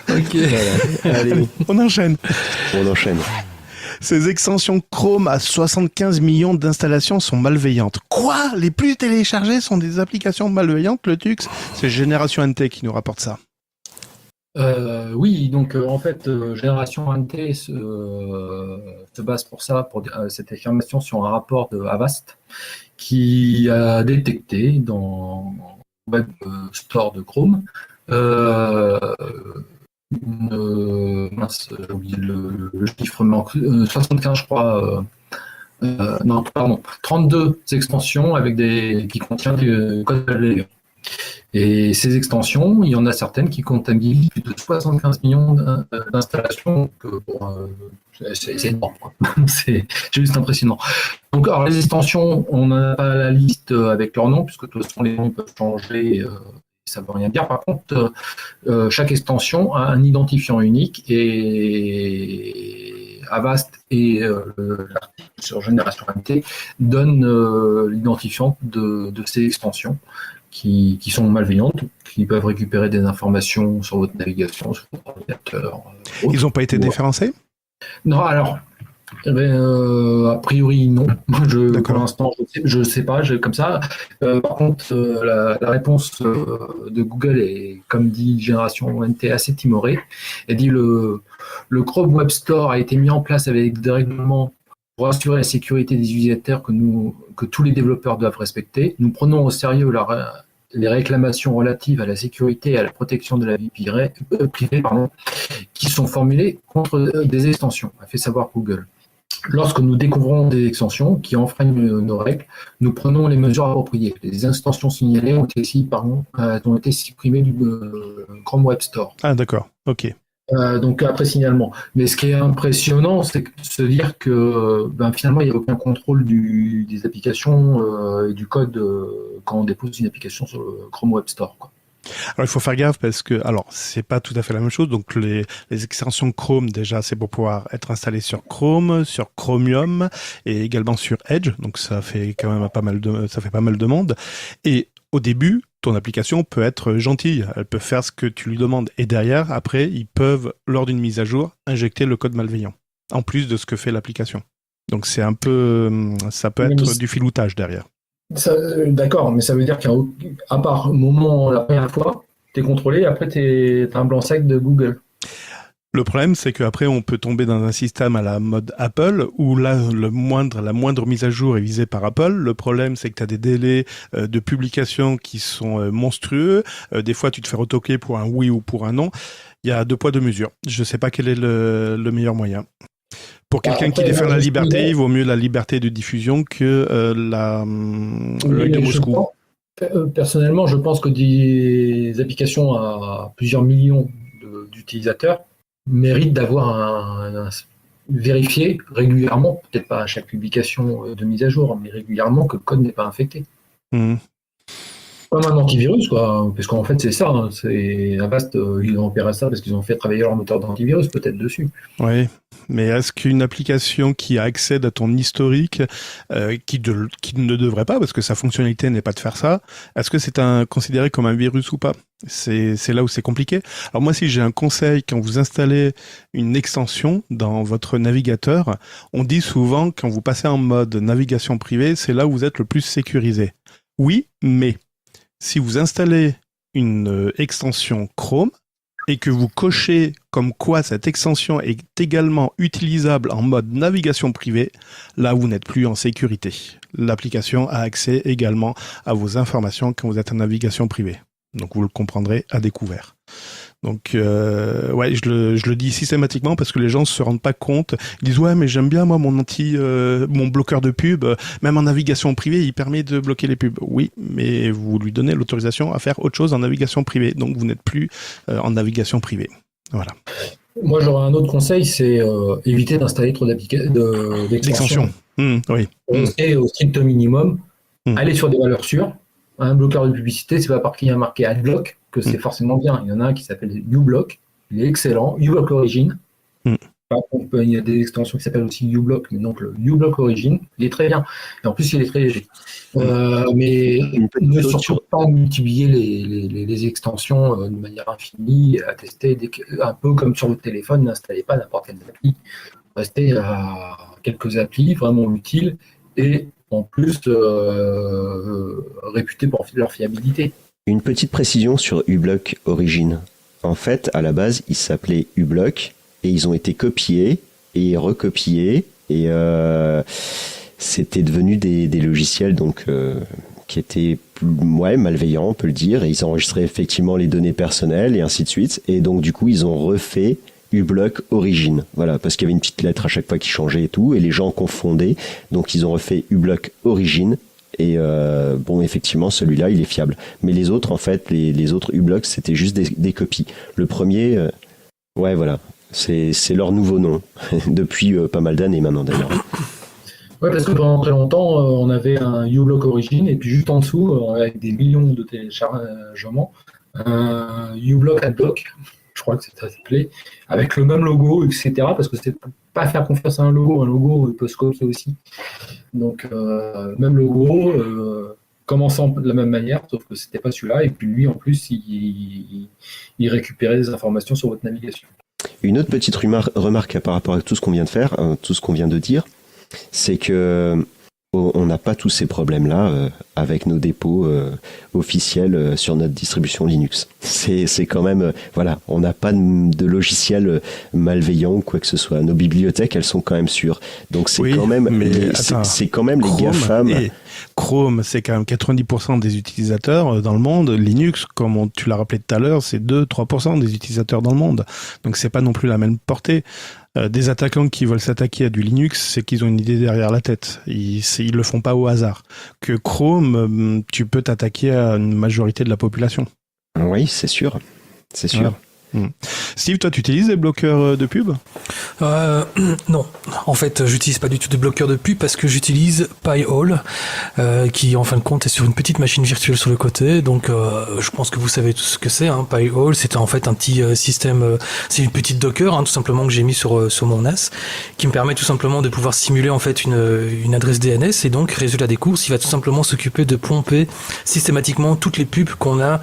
[SPEAKER 4] Ok.
[SPEAKER 2] Voilà. Allez,
[SPEAKER 1] On enchaîne.
[SPEAKER 2] on enchaîne.
[SPEAKER 1] Ces extensions Chrome à 75 millions d'installations sont malveillantes. Quoi? Les plus téléchargées sont des applications malveillantes, le Tux? C'est Génération NT qui nous rapporte ça.
[SPEAKER 3] Oui, donc en fait, Génération NT se base pour ça, pour cette affirmation sur un rapport de Avast qui a détecté dans le Web Store de Chrome mince, j'ai oublié le chiffre, 75 je crois, non, pardon, 32 extensions qui contiennent du code malveillant. Et ces extensions, il y en a certaines qui comptabilisent plus de 75 millions d'installations. C'est énorme, quoi. C'est juste impressionnant. Donc, alors, les extensions, on n'a pas la liste avec leur nom, puisque de toute façon, les noms peuvent changer. Ça ne veut rien dire. Par contre, chaque extension a un identifiant unique et Avast et l'article sur Génération NT donnent l'identifiant de ces extensions qui sont malveillantes, qui peuvent récupérer des informations sur votre navigation, sur votre ordinateur.
[SPEAKER 1] Ils n'ont pas été déréférencés?
[SPEAKER 3] Non, alors, a priori, non. Pour l'instant, je ne sais pas, comme ça. Par contre, la réponse de Google est, comme dit Génération NT, assez timorée. Elle dit le Chrome Web Store a été mis en place avec des règlements pour assurer la sécurité des utilisateurs que tous les développeurs doivent respecter. Nous prenons au sérieux les réclamations relatives à la sécurité et à la protection de la vie privée, qui sont formulées contre des extensions, a fait savoir Google. Lorsque nous découvrons des extensions qui enfreignent nos règles, nous prenons les mesures appropriées. Les extensions signalées ont été supprimées du Chrome Web Store.
[SPEAKER 1] Ah d'accord, ok.
[SPEAKER 3] Donc après signalement. Mais ce qui est impressionnant, c'est de se dire que finalement, il n'y a aucun contrôle des applications et du code quand on dépose une application sur le Chrome Web Store, quoi.
[SPEAKER 1] Alors il faut faire gaffe parce que, alors c'est pas tout à fait la même chose. Donc les extensions Chrome déjà c'est pour pouvoir être installé sur Chrome, sur Chromium et également sur Edge. Donc ça fait quand même pas mal de monde. Et au début, ton application peut être gentille, elle peut faire ce que tu lui demandes. Et derrière, après, ils peuvent, lors d'une mise à jour, injecter le code malveillant, en plus de ce que fait l'application. Donc c'est un peu, ça peut être du filoutage derrière.
[SPEAKER 3] D'accord, mais ça veut dire qu'à part moment la première fois, tu es contrôlé, après tu as un blanc sec de Google.
[SPEAKER 1] Le problème, c'est qu'après, on peut tomber dans un système à la mode Apple, où là, la moindre mise à jour est visée par Apple. Le problème, c'est que tu as des délais de publication qui sont monstrueux. Des fois, tu te fais retoquer pour un oui ou pour un non. Il y a 2 poids 2 mesures. Je sais pas quel est le meilleur moyen. Pour quelqu'un qui défend la liberté, il vaut mieux la liberté de diffusion que l'œil de Moscou.
[SPEAKER 3] Personnellement, je pense que des applications à plusieurs millions d'utilisateurs méritent d'avoir vérifié régulièrement, peut-être pas à chaque publication de mise à jour, mais régulièrement que le code n'est pas infecté. Comme un antivirus, quoi. Parce qu'en fait, c'est ça. Hein. C'est Avast, ils ont opéré ça parce qu'ils ont fait travailler leur moteur d'antivirus peut-être dessus.
[SPEAKER 1] Oui, mais est-ce qu'une application qui accède à ton historique, qui ne devrait pas, parce que sa fonctionnalité n'est pas de faire ça, est-ce que c'est considéré comme un virus ou pas? C'est là où c'est compliqué. Alors moi, si j'ai un conseil, quand vous installez une extension dans votre navigateur, on dit souvent quand vous passez en mode navigation privée, c'est là où vous êtes le plus sécurisé. Oui, mais si vous installez une extension Chrome, et que vous cochez comme quoi cette extension est également utilisable en mode navigation privée, là vous n'êtes plus en sécurité. L'application a accès également à vos informations quand vous êtes en navigation privée. Donc vous le comprendrez à découvert. Donc ouais, je le dis systématiquement parce que les gens se rendent pas compte. Ils disent ouais, mais j'aime bien moi mon bloqueur de pub, même en navigation privée, il permet de bloquer les pubs. Oui, mais vous lui donnez l'autorisation à faire autre chose en navigation privée. Donc vous n'êtes plus en navigation privée. Voilà.
[SPEAKER 3] Moi, j'aurais un autre conseil, c'est éviter d'installer trop d'extensions.
[SPEAKER 1] Oui.
[SPEAKER 3] Et au strict minimum, aller sur des valeurs sûres. Un bloqueur de publicité, c'est pas parce qu'il y a marqué AdBlock que c'est forcément bien. Il y en a un qui s'appelle uBlock, il est excellent. uBlock Origin. Il y a des extensions qui s'appellent aussi uBlock, mais donc le uBlock Origin, il est très bien. Et en plus, il est très léger. Mais ne surtout pas multiplier les extensions de manière infinie, à tester un peu comme sur votre téléphone, n'installez pas n'importe quelle appli. Restez à quelques applis vraiment utiles et en plus réputés pour leur fiabilité.
[SPEAKER 2] Une petite précision sur uBlock Origin. En fait, à la base, ils s'appelaient uBlock et ils ont été copiés et recopiés et c'était devenu des logiciels donc qui étaient malveillants, on peut le dire, et ils enregistraient effectivement les données personnelles et ainsi de suite. Et donc du coup, ils ont refait uBlock Origin, voilà, parce qu'il y avait une petite lettre à chaque fois qui changeait et tout, et les gens confondaient, donc ils ont refait uBlock Origin, et bon, effectivement, celui-là, il est fiable. Mais les autres, en fait, les autres uBlocks, c'était juste des copies. Le premier, ouais, voilà, c'est leur nouveau nom, depuis pas mal d'années maintenant, d'ailleurs.
[SPEAKER 3] Ouais, parce que pendant très longtemps, on avait un uBlock Origin, et puis juste en dessous, avec des millions de téléchargements, un uBlock AdBlock, je crois que c'est ça s'appelait, avec le même logo, etc. Parce que c'est pas faire confiance à un logo il peut se copier aussi. Donc même logo, commençant de la même manière, sauf que c'était pas celui-là, et puis lui en plus il récupérait des informations sur votre navigation.
[SPEAKER 2] Une autre petite remarque par rapport à tout ce qu'on vient de faire, tout ce qu'on vient de dire, c'est que on n'a pas tous ces problèmes-là avec nos dépôts officiels sur notre distribution Linux. C'est quand même, voilà, on n'a pas de logiciel malveillant ou quoi que ce soit. Nos bibliothèques, elles sont quand même sûres. Donc c'est quand même, c'est quand même les GAFAM.
[SPEAKER 1] Chrome, c'est quand même 90% des utilisateurs dans le monde. Linux, comme tu l'as rappelé tout à l'heure, c'est 2-3% des utilisateurs dans le monde. Donc c'est pas non plus la même portée. Des attaquants qui veulent s'attaquer à du Linux, c'est qu'ils ont une idée derrière la tête. Ils le font pas au hasard. Que Chrome, tu peux t'attaquer à une majorité de la population.
[SPEAKER 2] Oui, c'est sûr. C'est sûr. Voilà.
[SPEAKER 1] Steve, toi, tu utilises des bloqueurs de pub ?
[SPEAKER 4] Non, en fait, j'utilise pas du tout de bloqueur de pub parce que j'utilise Pi-hole, qui en fin de compte est sur une petite machine virtuelle sur le côté. Donc, je pense que vous savez tout ce que c'est. Hein. Pi-hole, c'est en fait un petit système, c'est une petite Docker, hein, tout simplement que j'ai mis sur mon NAS, qui me permet tout simplement de pouvoir simuler en fait une adresse DNS. Et donc, résultat des courses, il va tout simplement s'occuper de pomper systématiquement toutes les pubs qu'on a,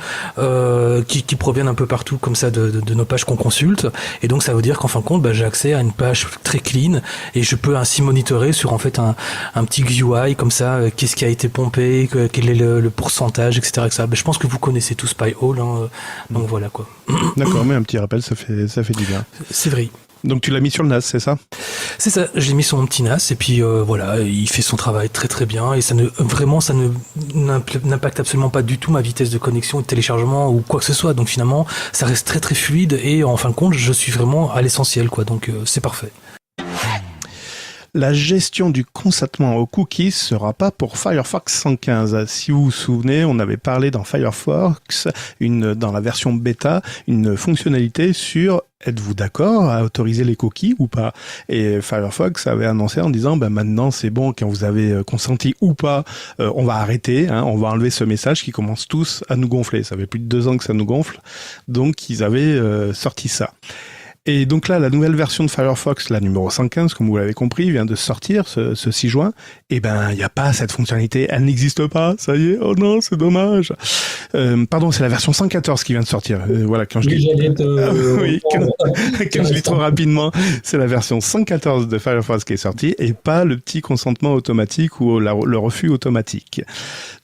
[SPEAKER 4] qui proviennent un peu partout comme ça de nos pages qu'on consulte, et donc ça veut dire qu'en fin de compte j'ai accès à une page très clean et je peux ainsi monitorer sur en fait un petit GUI comme ça, qu'est-ce qui a été pompé, quel est le pourcentage, etc. Je pense que vous connaissez tous Pi-hole, hein, donc voilà quoi.
[SPEAKER 1] D'accord, mais un petit rappel, ça fait du bien.
[SPEAKER 4] C'est vrai.
[SPEAKER 1] Donc tu l'as mis sur le NAS, c'est ça ?
[SPEAKER 4] C'est ça, je l'ai mis sur mon petit NAS et puis voilà, il fait son travail très très bien et ça n'impacte absolument pas du tout ma vitesse de connexion et de téléchargement ou quoi que ce soit. Donc finalement, ça reste très très fluide et en fin de compte, je suis vraiment à l'essentiel quoi. Donc c'est parfait.
[SPEAKER 1] la gestion du consentement aux cookies sera pas pour Firefox 115. Si vous vous souvenez, on avait parlé dans Firefox, dans la version bêta, une fonctionnalité sur êtes-vous d'accord à autoriser les cookies ou pas? Et Firefox avait annoncé en disant maintenant c'est bon, quand vous avez consenti ou pas, on va arrêter, on va enlever ce message qui commence tous à nous gonfler. Ça fait plus de 2 ans que ça nous gonfle, donc ils avaient sorti ça. Et donc là, la nouvelle version de Firefox, la numéro 115, comme vous l'avez compris, vient de sortir ce 6 juin. Et il n'y a pas cette fonctionnalité. Elle n'existe pas. Ça y est. Oh non, c'est dommage. Pardon, c'est la version 114 qui vient de sortir. Voilà, quand je dis... oui, quand je lis trop rapidement, c'est la version 114 de Firefox qui est sortie et pas le petit consentement automatique ou le refus automatique.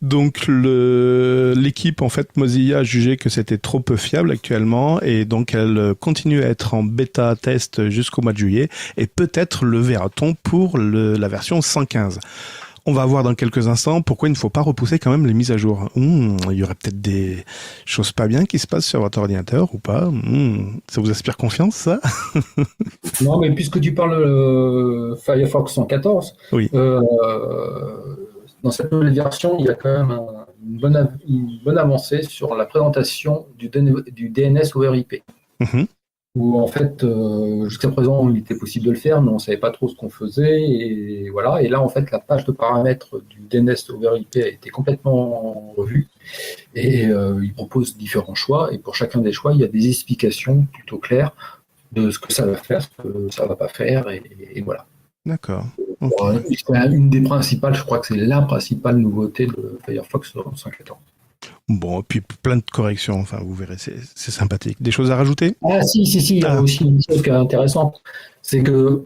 [SPEAKER 1] Donc l'équipe, en fait, Mozilla a jugé que c'était trop peu fiable actuellement et donc elle continue à être en bêta test jusqu'au mois de juillet et peut-être le verra-t-on pour la version 115. On va voir dans quelques instants pourquoi il ne faut pas repousser quand même les mises à jour. Il y aurait peut-être des choses pas bien qui se passent sur votre ordinateur ou pas. Ça vous inspire confiance, ça?
[SPEAKER 3] Non, mais puisque tu parles Firefox 114,
[SPEAKER 1] oui.
[SPEAKER 3] Dans cette nouvelle version, il y a quand même une bonne avancée sur la présentation du DNS over IP.
[SPEAKER 1] Mm-hmm.
[SPEAKER 3] Où en fait, jusqu'à présent, il était possible de le faire, mais on ne savait pas trop ce qu'on faisait. Et voilà. Et là, en fait, la page de paramètres du DNS over IP a été complètement revue. Et il propose différents choix. Et pour chacun des choix, il y a des explications plutôt claires de ce que ça va faire, ce que ça ne va pas faire. Et voilà.
[SPEAKER 1] D'accord.
[SPEAKER 3] Okay. Une des principales, je crois que c'est la principale nouveauté de Firefox 114.
[SPEAKER 1] Bon, et puis plein de corrections, enfin vous verrez, c'est sympathique. Des choses à rajouter?
[SPEAKER 3] Ah si, il y a aussi une chose qui est intéressante, c'est que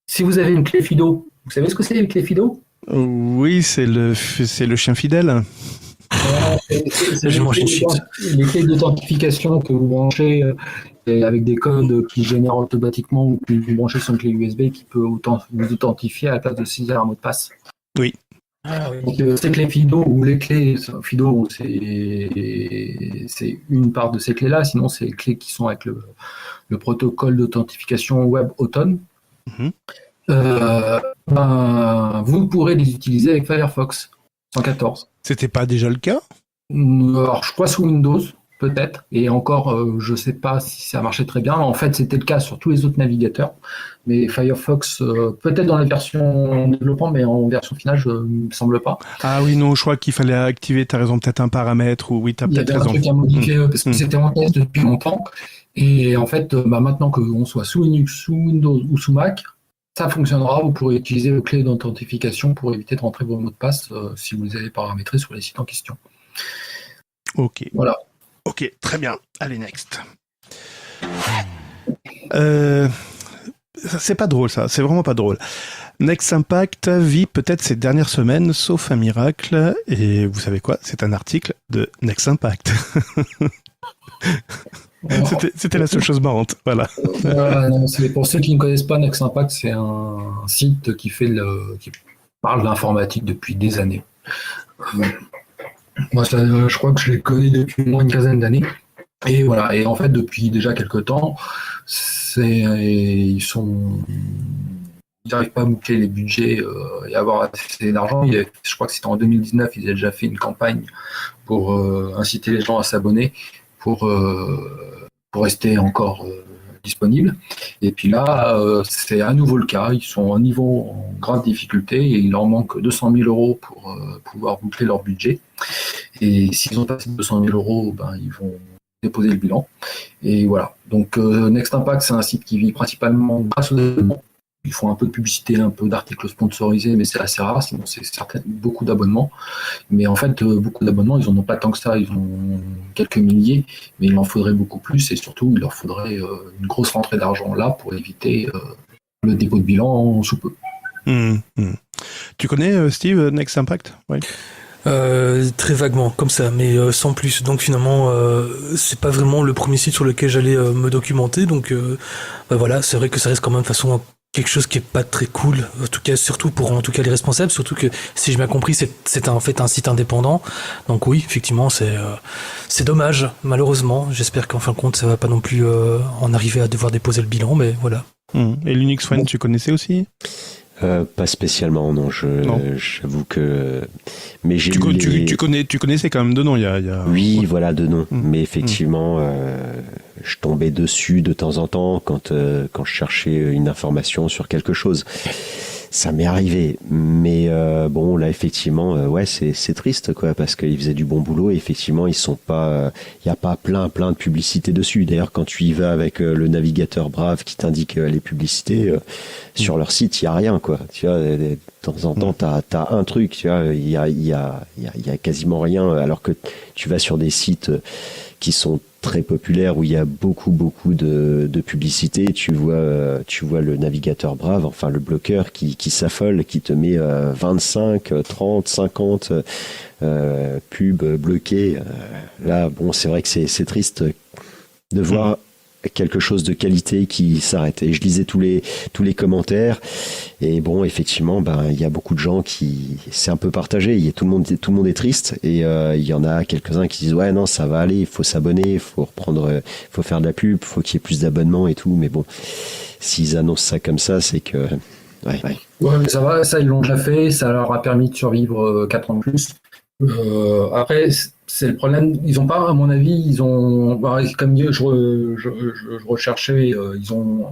[SPEAKER 3] si vous avez une clé FIDO, vous savez ce que c'est une clé FIDO?
[SPEAKER 1] Oui, c'est le chien fidèle.
[SPEAKER 3] C'est les clés d'authentification que vous branchez avec des codes qui génèrent automatiquement ou que vous branchez sur une clé USB qui peut vous authentifier à la place de saisir un mot de passe.
[SPEAKER 1] Oui.
[SPEAKER 3] Ah, oui. Donc, ces clés FIDO ou les clés FIDO, c'est une part de ces clés-là. Sinon, c'est les clés qui sont avec le protocole d'authentification web Auton. Vous pourrez les utiliser avec Firefox 114.
[SPEAKER 1] C'était pas déjà le cas?
[SPEAKER 3] Alors, je crois sous Windows, peut-être. Et encore, je ne sais pas si ça marchait très bien. En fait, c'était le cas sur tous les autres navigateurs. Mais Firefox, peut-être dans la version développement, mais en version finale, il ne me semble pas.
[SPEAKER 1] Ah oui, non, je crois qu'il fallait activer, tu as raison, peut-être un paramètre, ou oui, tu as peut-être raison.
[SPEAKER 3] Il y avait un truc à modifier, parce que c'était en test depuis longtemps. Et en fait, maintenant qu'on soit sous Linux, sous Windows ou sous Mac, ça fonctionnera. Vous pourrez utiliser vos clés d'authentification pour éviter de rentrer vos mots de passe si vous les avez paramétrés sur les sites en question.
[SPEAKER 1] Ok.
[SPEAKER 3] Voilà.
[SPEAKER 1] Ok, très bien. Allez, next. C'est pas drôle, ça. C'est vraiment pas drôle. Next Impact vit peut-être ces dernières semaines, sauf un miracle. Et vous savez quoi? C'est un article de Next Impact. C'était la seule chose marrante. Voilà.
[SPEAKER 3] C'est pour ceux qui ne connaissent pas Next Impact, c'est un site qui parle d'informatique depuis des années. Moi, je crois que je les connais depuis au moins une quinzaine d'années. Et voilà. Et en fait, depuis déjà quelques temps, ils n'arrivent pas à boucler les budgets et avoir assez d'argent. Je crois que c'était en 2019, ils avaient déjà fait une campagne pour inciter les gens à s'abonner pour rester encore disponibles. Et puis là, c'est à nouveau le cas. Ils sont à niveau en grande difficulté et il leur manque 200 000 € pour pouvoir boucler leur budget. Et s'ils ont passé 200 000 €, ils vont déposer le bilan. Et voilà. Donc Next Impact, c'est un site qui vit principalement grâce aux abonnements. Ils font un peu de publicité, un peu d'articles sponsorisés, mais c'est assez rare, sinon c'est beaucoup d'abonnements. Mais en fait, beaucoup d'abonnements, ils n'en ont pas tant que ça, ils ont quelques milliers, mais il en faudrait beaucoup plus, et surtout, il leur faudrait une grosse rentrée d'argent là pour éviter le dépôt de bilan sous peu.
[SPEAKER 1] Tu connais, Steve, Next Impact? Oui.
[SPEAKER 4] Très vaguement, comme ça, mais sans plus. Donc finalement, c'est pas vraiment le premier site sur lequel j'allais me documenter. Donc voilà, c'est vrai que ça reste quand même de façon quelque chose qui est pas très cool. En tout cas, surtout pour les responsables. Surtout que si j'ai bien compris, c'est en fait un site indépendant. Donc oui, effectivement, c'est dommage. Malheureusement, j'espère qu'en fin de compte, ça va pas non plus en arriver à devoir déposer le bilan, mais voilà.
[SPEAKER 1] Et Linux One, tu connaissais aussi?
[SPEAKER 2] Pas spécialement, non. J'avoue que. Mais j'ai
[SPEAKER 1] tu connaissais quand même de nom, il y a...
[SPEAKER 2] Oui, voilà, de nom. Mais effectivement, je tombais dessus de temps en temps quand je cherchais une information sur quelque chose. Ça m'est arrivé, mais bon là effectivement ouais c'est triste quoi parce qu'ils faisaient du bon boulot et effectivement ils sont pas il y a pas plein de publicités dessus. D'ailleurs quand tu y vas avec le navigateur Brave qui t'indique les publicités sur leur site il y a rien quoi. Tu vois de temps en temps t'as un truc tu vois il y a quasiment rien alors que tu vas sur des sites qui sont très populaire où il y a beaucoup de publicité, tu vois le navigateur Brave, enfin le bloqueur qui s'affole, qui te met 25, 30, 50 pubs bloquées. Là, bon, c'est vrai que c'est triste de voir quelque chose de qualité qui s'arrête. Et je lisais tous les commentaires et bon effectivement il y a beaucoup de gens qui c'est un peu partagé, tout le monde est triste et il y en a quelques-uns qui disent ouais non ça va aller, il faut s'abonner, il faut faut faire de la pub, il faut qu'il y ait plus d'abonnements et tout mais bon s'ils annoncent ça comme ça c'est que ouais.
[SPEAKER 3] Ouais mais ça va, ça ils l'ont déjà fait, ça leur a permis de survivre 4 ans de plus. Après, c'est le problème. Ils ont pas, à mon avis, comme je recherchais, ils ont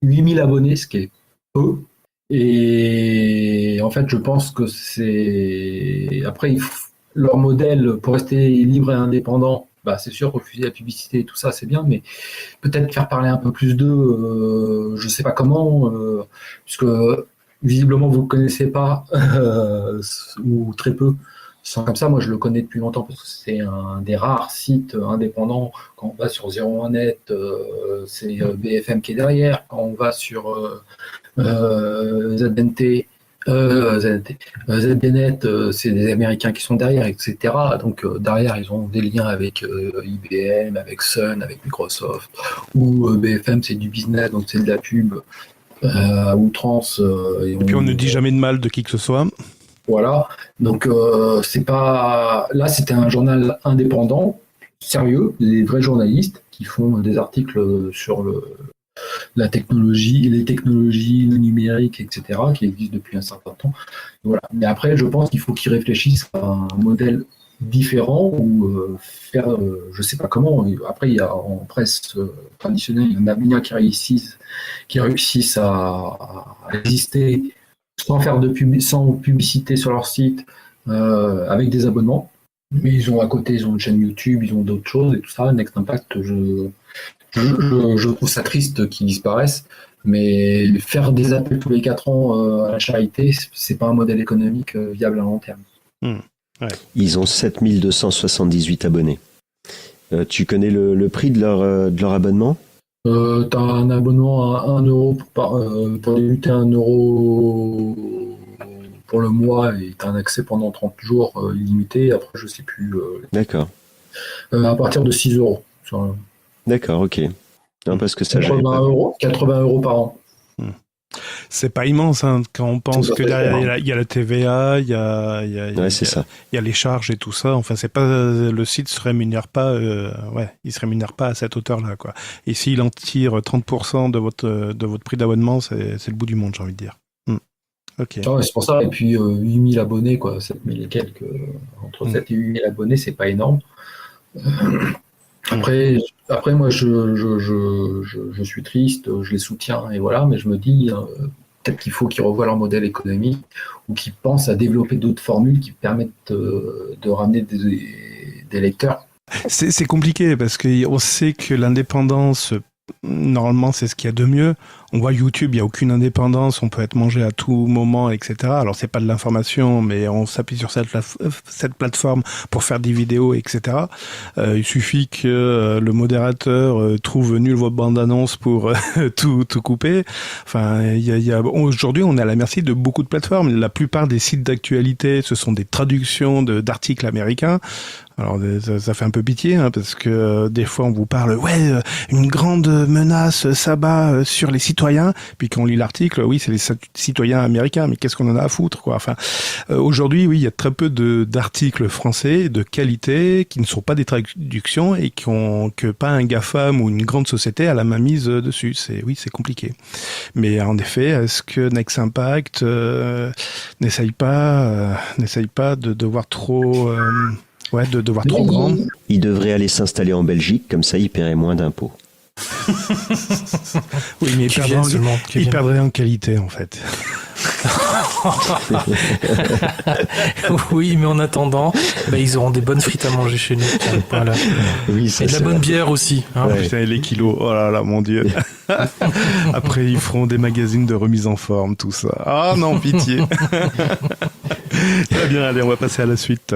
[SPEAKER 3] 8000 abonnés, ce qui est peu. Et en fait, je pense que c'est. Après, leur modèle, pour rester libre et indépendant, c'est sûr, refuser la publicité et tout ça, c'est bien, mais peut-être faire parler un peu plus d'eux, je sais pas comment, puisque visiblement, vous ne le connaissez pas, ou très peu. Comme ça, moi je le connais depuis longtemps parce que c'est un des rares sites indépendants. Quand on va sur 01net, c'est BFM qui est derrière. Quand on va sur ZDNet, c'est des Américains qui sont derrière, etc. Donc derrière, ils ont des liens avec IBM, avec Sun, avec Microsoft. Ou BFM, c'est du business, donc c'est de la pub à outrance.
[SPEAKER 1] Et puis on ne dit jamais de mal de qui que ce soit.
[SPEAKER 3] Voilà, donc c'est pas. Là, c'était un journal indépendant, sérieux, des vrais journalistes qui font des articles sur la technologie, les technologies, le numérique, etc., qui existent depuis un certain temps. Voilà. Mais après, je pense qu'il faut qu'ils réfléchissent à un modèle différent ou faire, je sais pas comment. Après, il y a en presse traditionnelle, il y en a bien qui réussissent à exister sans faire sans publicité sur leur site, avec des abonnements. Mais ils ont une chaîne YouTube, ils ont d'autres choses et tout ça. Next Impact, je trouve ça triste qu'ils disparaissent. Mais faire des appels tous les 4 ans à la charité, c'est pas un modèle économique viable à long terme.
[SPEAKER 2] Ouais. Ils ont 7278 abonnés. Tu connais le prix de leur abonnement ?
[SPEAKER 3] T'as un abonnement à 1 euro pour débuter, 1 euro pour le mois et t'as un accès pendant 30 jours illimité. Après, je sais plus.
[SPEAKER 2] D'accord.
[SPEAKER 3] À partir de 6 euros.
[SPEAKER 2] D'accord, ok. Non, parce que ça
[SPEAKER 3] 80 euros par an.
[SPEAKER 1] C'est pas immense hein, quand on pense que derrière il y a la TVA, il y a les charges et tout ça. Enfin, c'est pas le site se rémunère pas. Il se rémunère pas à cette hauteur-là, quoi. Et s'il en tire 30% de votre prix d'abonnement, c'est le bout du monde, j'ai envie de dire. Ok.
[SPEAKER 3] Ah ouais, c'est pour ça. Et puis 8000 abonnés, quoi, 7000 et quelques. Entre 7 et 8000 abonnés, c'est pas énorme. Après, moi, je suis triste, je les soutiens et voilà, mais je me dis peut-être qu'il faut qu'ils revoient leur modèle économique ou qu'ils pensent à développer d'autres formules qui permettent de ramener des lecteurs.
[SPEAKER 1] C'est compliqué parce qu'on sait que l'indépendance, normalement, c'est ce qu'il y a de mieux. On voit YouTube, il n'y a aucune indépendance, on peut être mangé à tout moment, etc. Alors, c'est pas de l'information, mais on s'appuie sur cette plateforme pour faire des vidéos, etc. Il suffit que le modérateur trouve nulle votre bande-annonce pour tout couper. Enfin, aujourd'hui, on est à la merci de beaucoup de plateformes. La plupart des sites d'actualité, ce sont des traductions d'articles américains. Alors ça fait un peu pitié hein, parce que des fois on vous parle une grande menaces s'abat sur les citoyens. Puis quand on lit l'article, oui, c'est les citoyens américains, mais qu'est-ce qu'on en a à foutre, quoi. Enfin, aujourd'hui, oui, il y a très peu d'articles français de qualité qui ne sont pas des traductions et que pas un GAFAM ou une grande société a la main mise dessus. C'est compliqué. Mais en effet, est-ce que Next Impact n'essaye pas de voir trop trop grand?
[SPEAKER 2] Il devrait aller s'installer en Belgique, comme ça il paierait moins d'impôts.
[SPEAKER 1] Oui, mais il perdrait en qualité, en fait.
[SPEAKER 4] Oui, mais en attendant, ils auront des bonnes frites à manger chez nous. Voilà.
[SPEAKER 2] Oui, ça,
[SPEAKER 4] et de la bonne bière aussi. Hein.
[SPEAKER 2] Ouais.
[SPEAKER 1] Putain, les kilos, oh là là, mon Dieu. Après, ils feront des magazines de remise en forme, tout ça. Ah non, pitié. Très bien, allez, on va passer à la suite.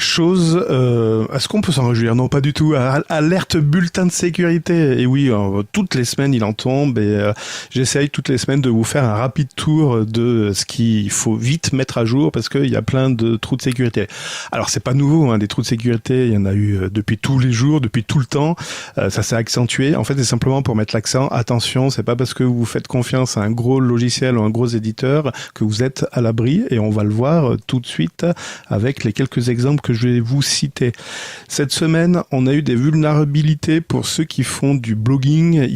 [SPEAKER 1] Est-ce qu'on peut s'en réjouir? Non, pas du tout. Alerte bulletin de sécurité. Et oui, toutes les semaines, il en tombe. Et j'essaye toutes les semaines de vous faire un rapide tour de ce qu'il faut vite mettre à jour parce qu'il y a plein de trous de sécurité. Alors, c'est pas nouveau, hein, des trous de sécurité. Il y en a eu depuis tous les jours, depuis tout le temps. Ça s'est accentué. En fait, c'est simplement pour mettre l'accent. Attention, c'est pas parce que vous faites confiance à un gros logiciel ou un gros éditeur que vous êtes à l'abri. Et on va le voir tout de suite avec les quelques exemples que je vais vous citer. Cette semaine, on a eu des vulnérabilités pour ceux qui font du blogging.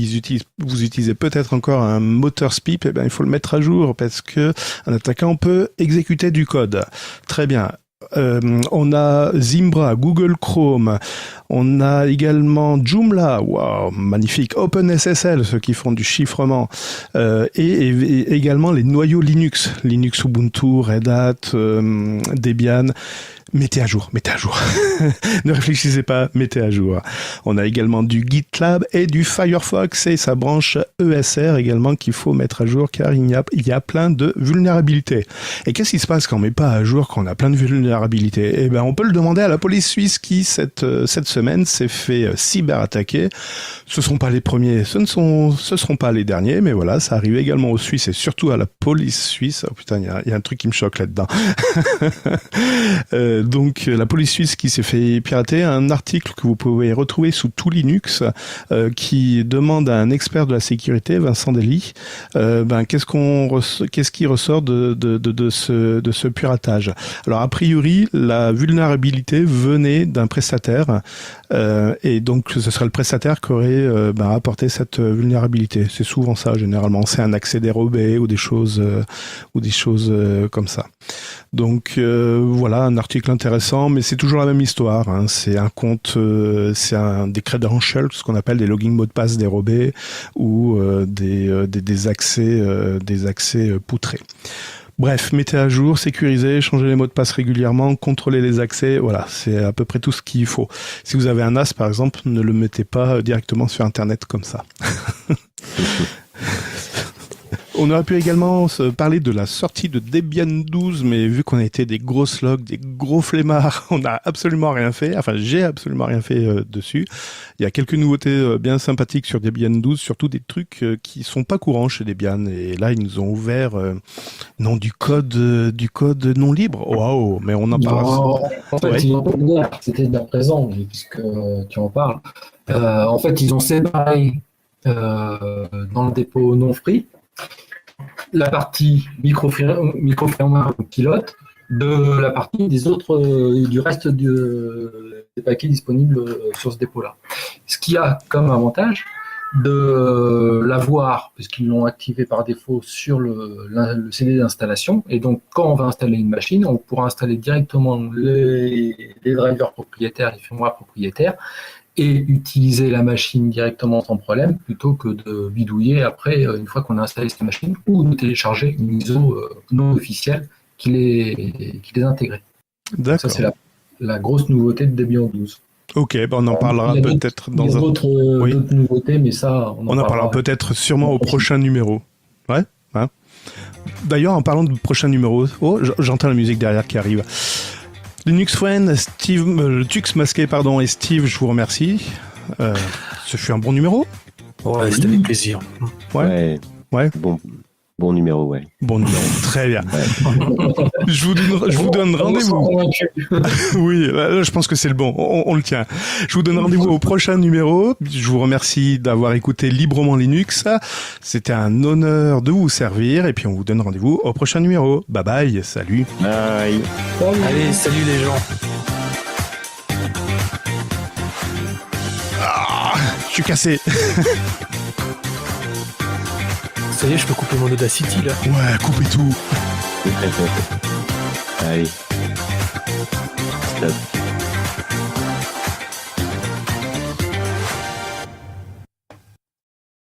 [SPEAKER 1] Vous utilisez peut-être encore un moteur SPIP. Il faut le mettre à jour parce que un attaquant peut exécuter du code. Très bien. On a Zimbra, Google Chrome, on a également Joomla, waouh, magnifique, OpenSSL, ceux qui font du chiffrement, et également les noyaux Linux, Ubuntu, Red Hat, Debian. Mettez à jour. Ne réfléchissez pas, mettez à jour. On a également du GitLab et du Firefox et sa branche ESR également qu'il faut mettre à jour car il y a plein de vulnérabilités. Et qu'est-ce qui se passe quand on met pas à jour, quand on a plein de vulnérabilités? Eh ben, on peut le demander à la police suisse qui, cette semaine, s'est fait cyberattaquer. Ce seront pas les premiers, ce seront pas les derniers, mais voilà, ça arrive également aux Suisses et surtout à la police suisse. Oh putain, il y a un truc qui me choque là-dedans. Donc la police suisse qui s'est fait pirater, un article que vous pouvez retrouver sous tout Linux qui demande à un expert de la sécurité, Vincent Dely, qu'est-ce qui ressort de ce piratage. Alors a priori, la vulnérabilité venait d'un prestataire et donc ce serait le prestataire qui aurait apporté cette vulnérabilité. C'est souvent ça généralement, c'est un accès dérobé ou des choses comme ça. Donc voilà, un article intéressant, mais c'est toujours la même histoire. Hein. C'est un compte, c'est des credentials, ce qu'on appelle des login mots de passe dérobés ou des accès poutrés. Bref, mettez à jour, sécurisez, changez les mots de passe régulièrement, contrôlez les accès, voilà, c'est à peu près tout ce qu'il faut. Si vous avez un NAS par exemple, ne le mettez pas directement sur Internet comme ça. On aurait pu également parler de la sortie de Debian 12, mais vu qu'on a été des gros slogs, des gros flemmards, on n'a absolument rien fait. Enfin, j'ai absolument rien fait dessus. Il y a quelques nouveautés bien sympathiques sur Debian 12, surtout des trucs qui sont pas courants chez Debian. Et là, ils nous ont ouvert du code non libre. Waouh, mais on en parle.
[SPEAKER 3] En fait, ils ont pas de guerre. C'était bien présent, puisque tu en parles. En fait, ils ont séparé dans le dépôt non free la partie microfirmware ou pilote de la partie des autres, du reste des paquets disponibles sur ce dépôt-là. Ce qui a comme avantage de l'avoir, puisqu'ils l'ont activé par défaut sur le CD d'installation, et donc quand on va installer une machine, on pourra installer directement les drivers propriétaires, les firmware propriétaires, et utiliser la machine directement sans problème, plutôt que de bidouiller après, une fois qu'on a installé cette machine, ou de télécharger une ISO non officielle qui les intégrait.
[SPEAKER 1] D'accord.
[SPEAKER 3] Ça, c'est la grosse nouveauté de Debian 12.
[SPEAKER 1] Ok, on en parlera peut-être dans un...
[SPEAKER 3] Il y a d'autres nouveautés, mais ça,
[SPEAKER 1] on en parlera peut-être sûrement au prochain numéro. Ouais, hein. D'ailleurs, en parlant du prochain numéro, j'entends la musique derrière qui arrive. Linux Friend, Steve, Tux Masqué, pardon, et Steve, je vous remercie. Ce fut un bon numéro.
[SPEAKER 4] Ouais, c'était avec plaisir.
[SPEAKER 2] Ouais.
[SPEAKER 1] Ouais.
[SPEAKER 2] Bon, Bon numéro, ouais.
[SPEAKER 1] Bon numéro, très bien.
[SPEAKER 2] Ouais.
[SPEAKER 1] Je vous donne
[SPEAKER 3] On se sent
[SPEAKER 1] rendez-vous.
[SPEAKER 3] convaincu.
[SPEAKER 1] Oui, là, je pense que c'est le bon. On le tient. Je vous donne rendez-vous au prochain numéro. Je vous remercie d'avoir écouté Librement Linux. C'était un honneur de vous servir. Et puis, on vous donne rendez-vous au prochain numéro. Bye bye. Salut.
[SPEAKER 2] Bye.
[SPEAKER 4] Allez, salut les gens.
[SPEAKER 1] Je suis cassé.
[SPEAKER 4] Ça y est, je peux couper mon Audacity là.
[SPEAKER 1] Ouais, coupez tout.
[SPEAKER 2] Allez. Stop.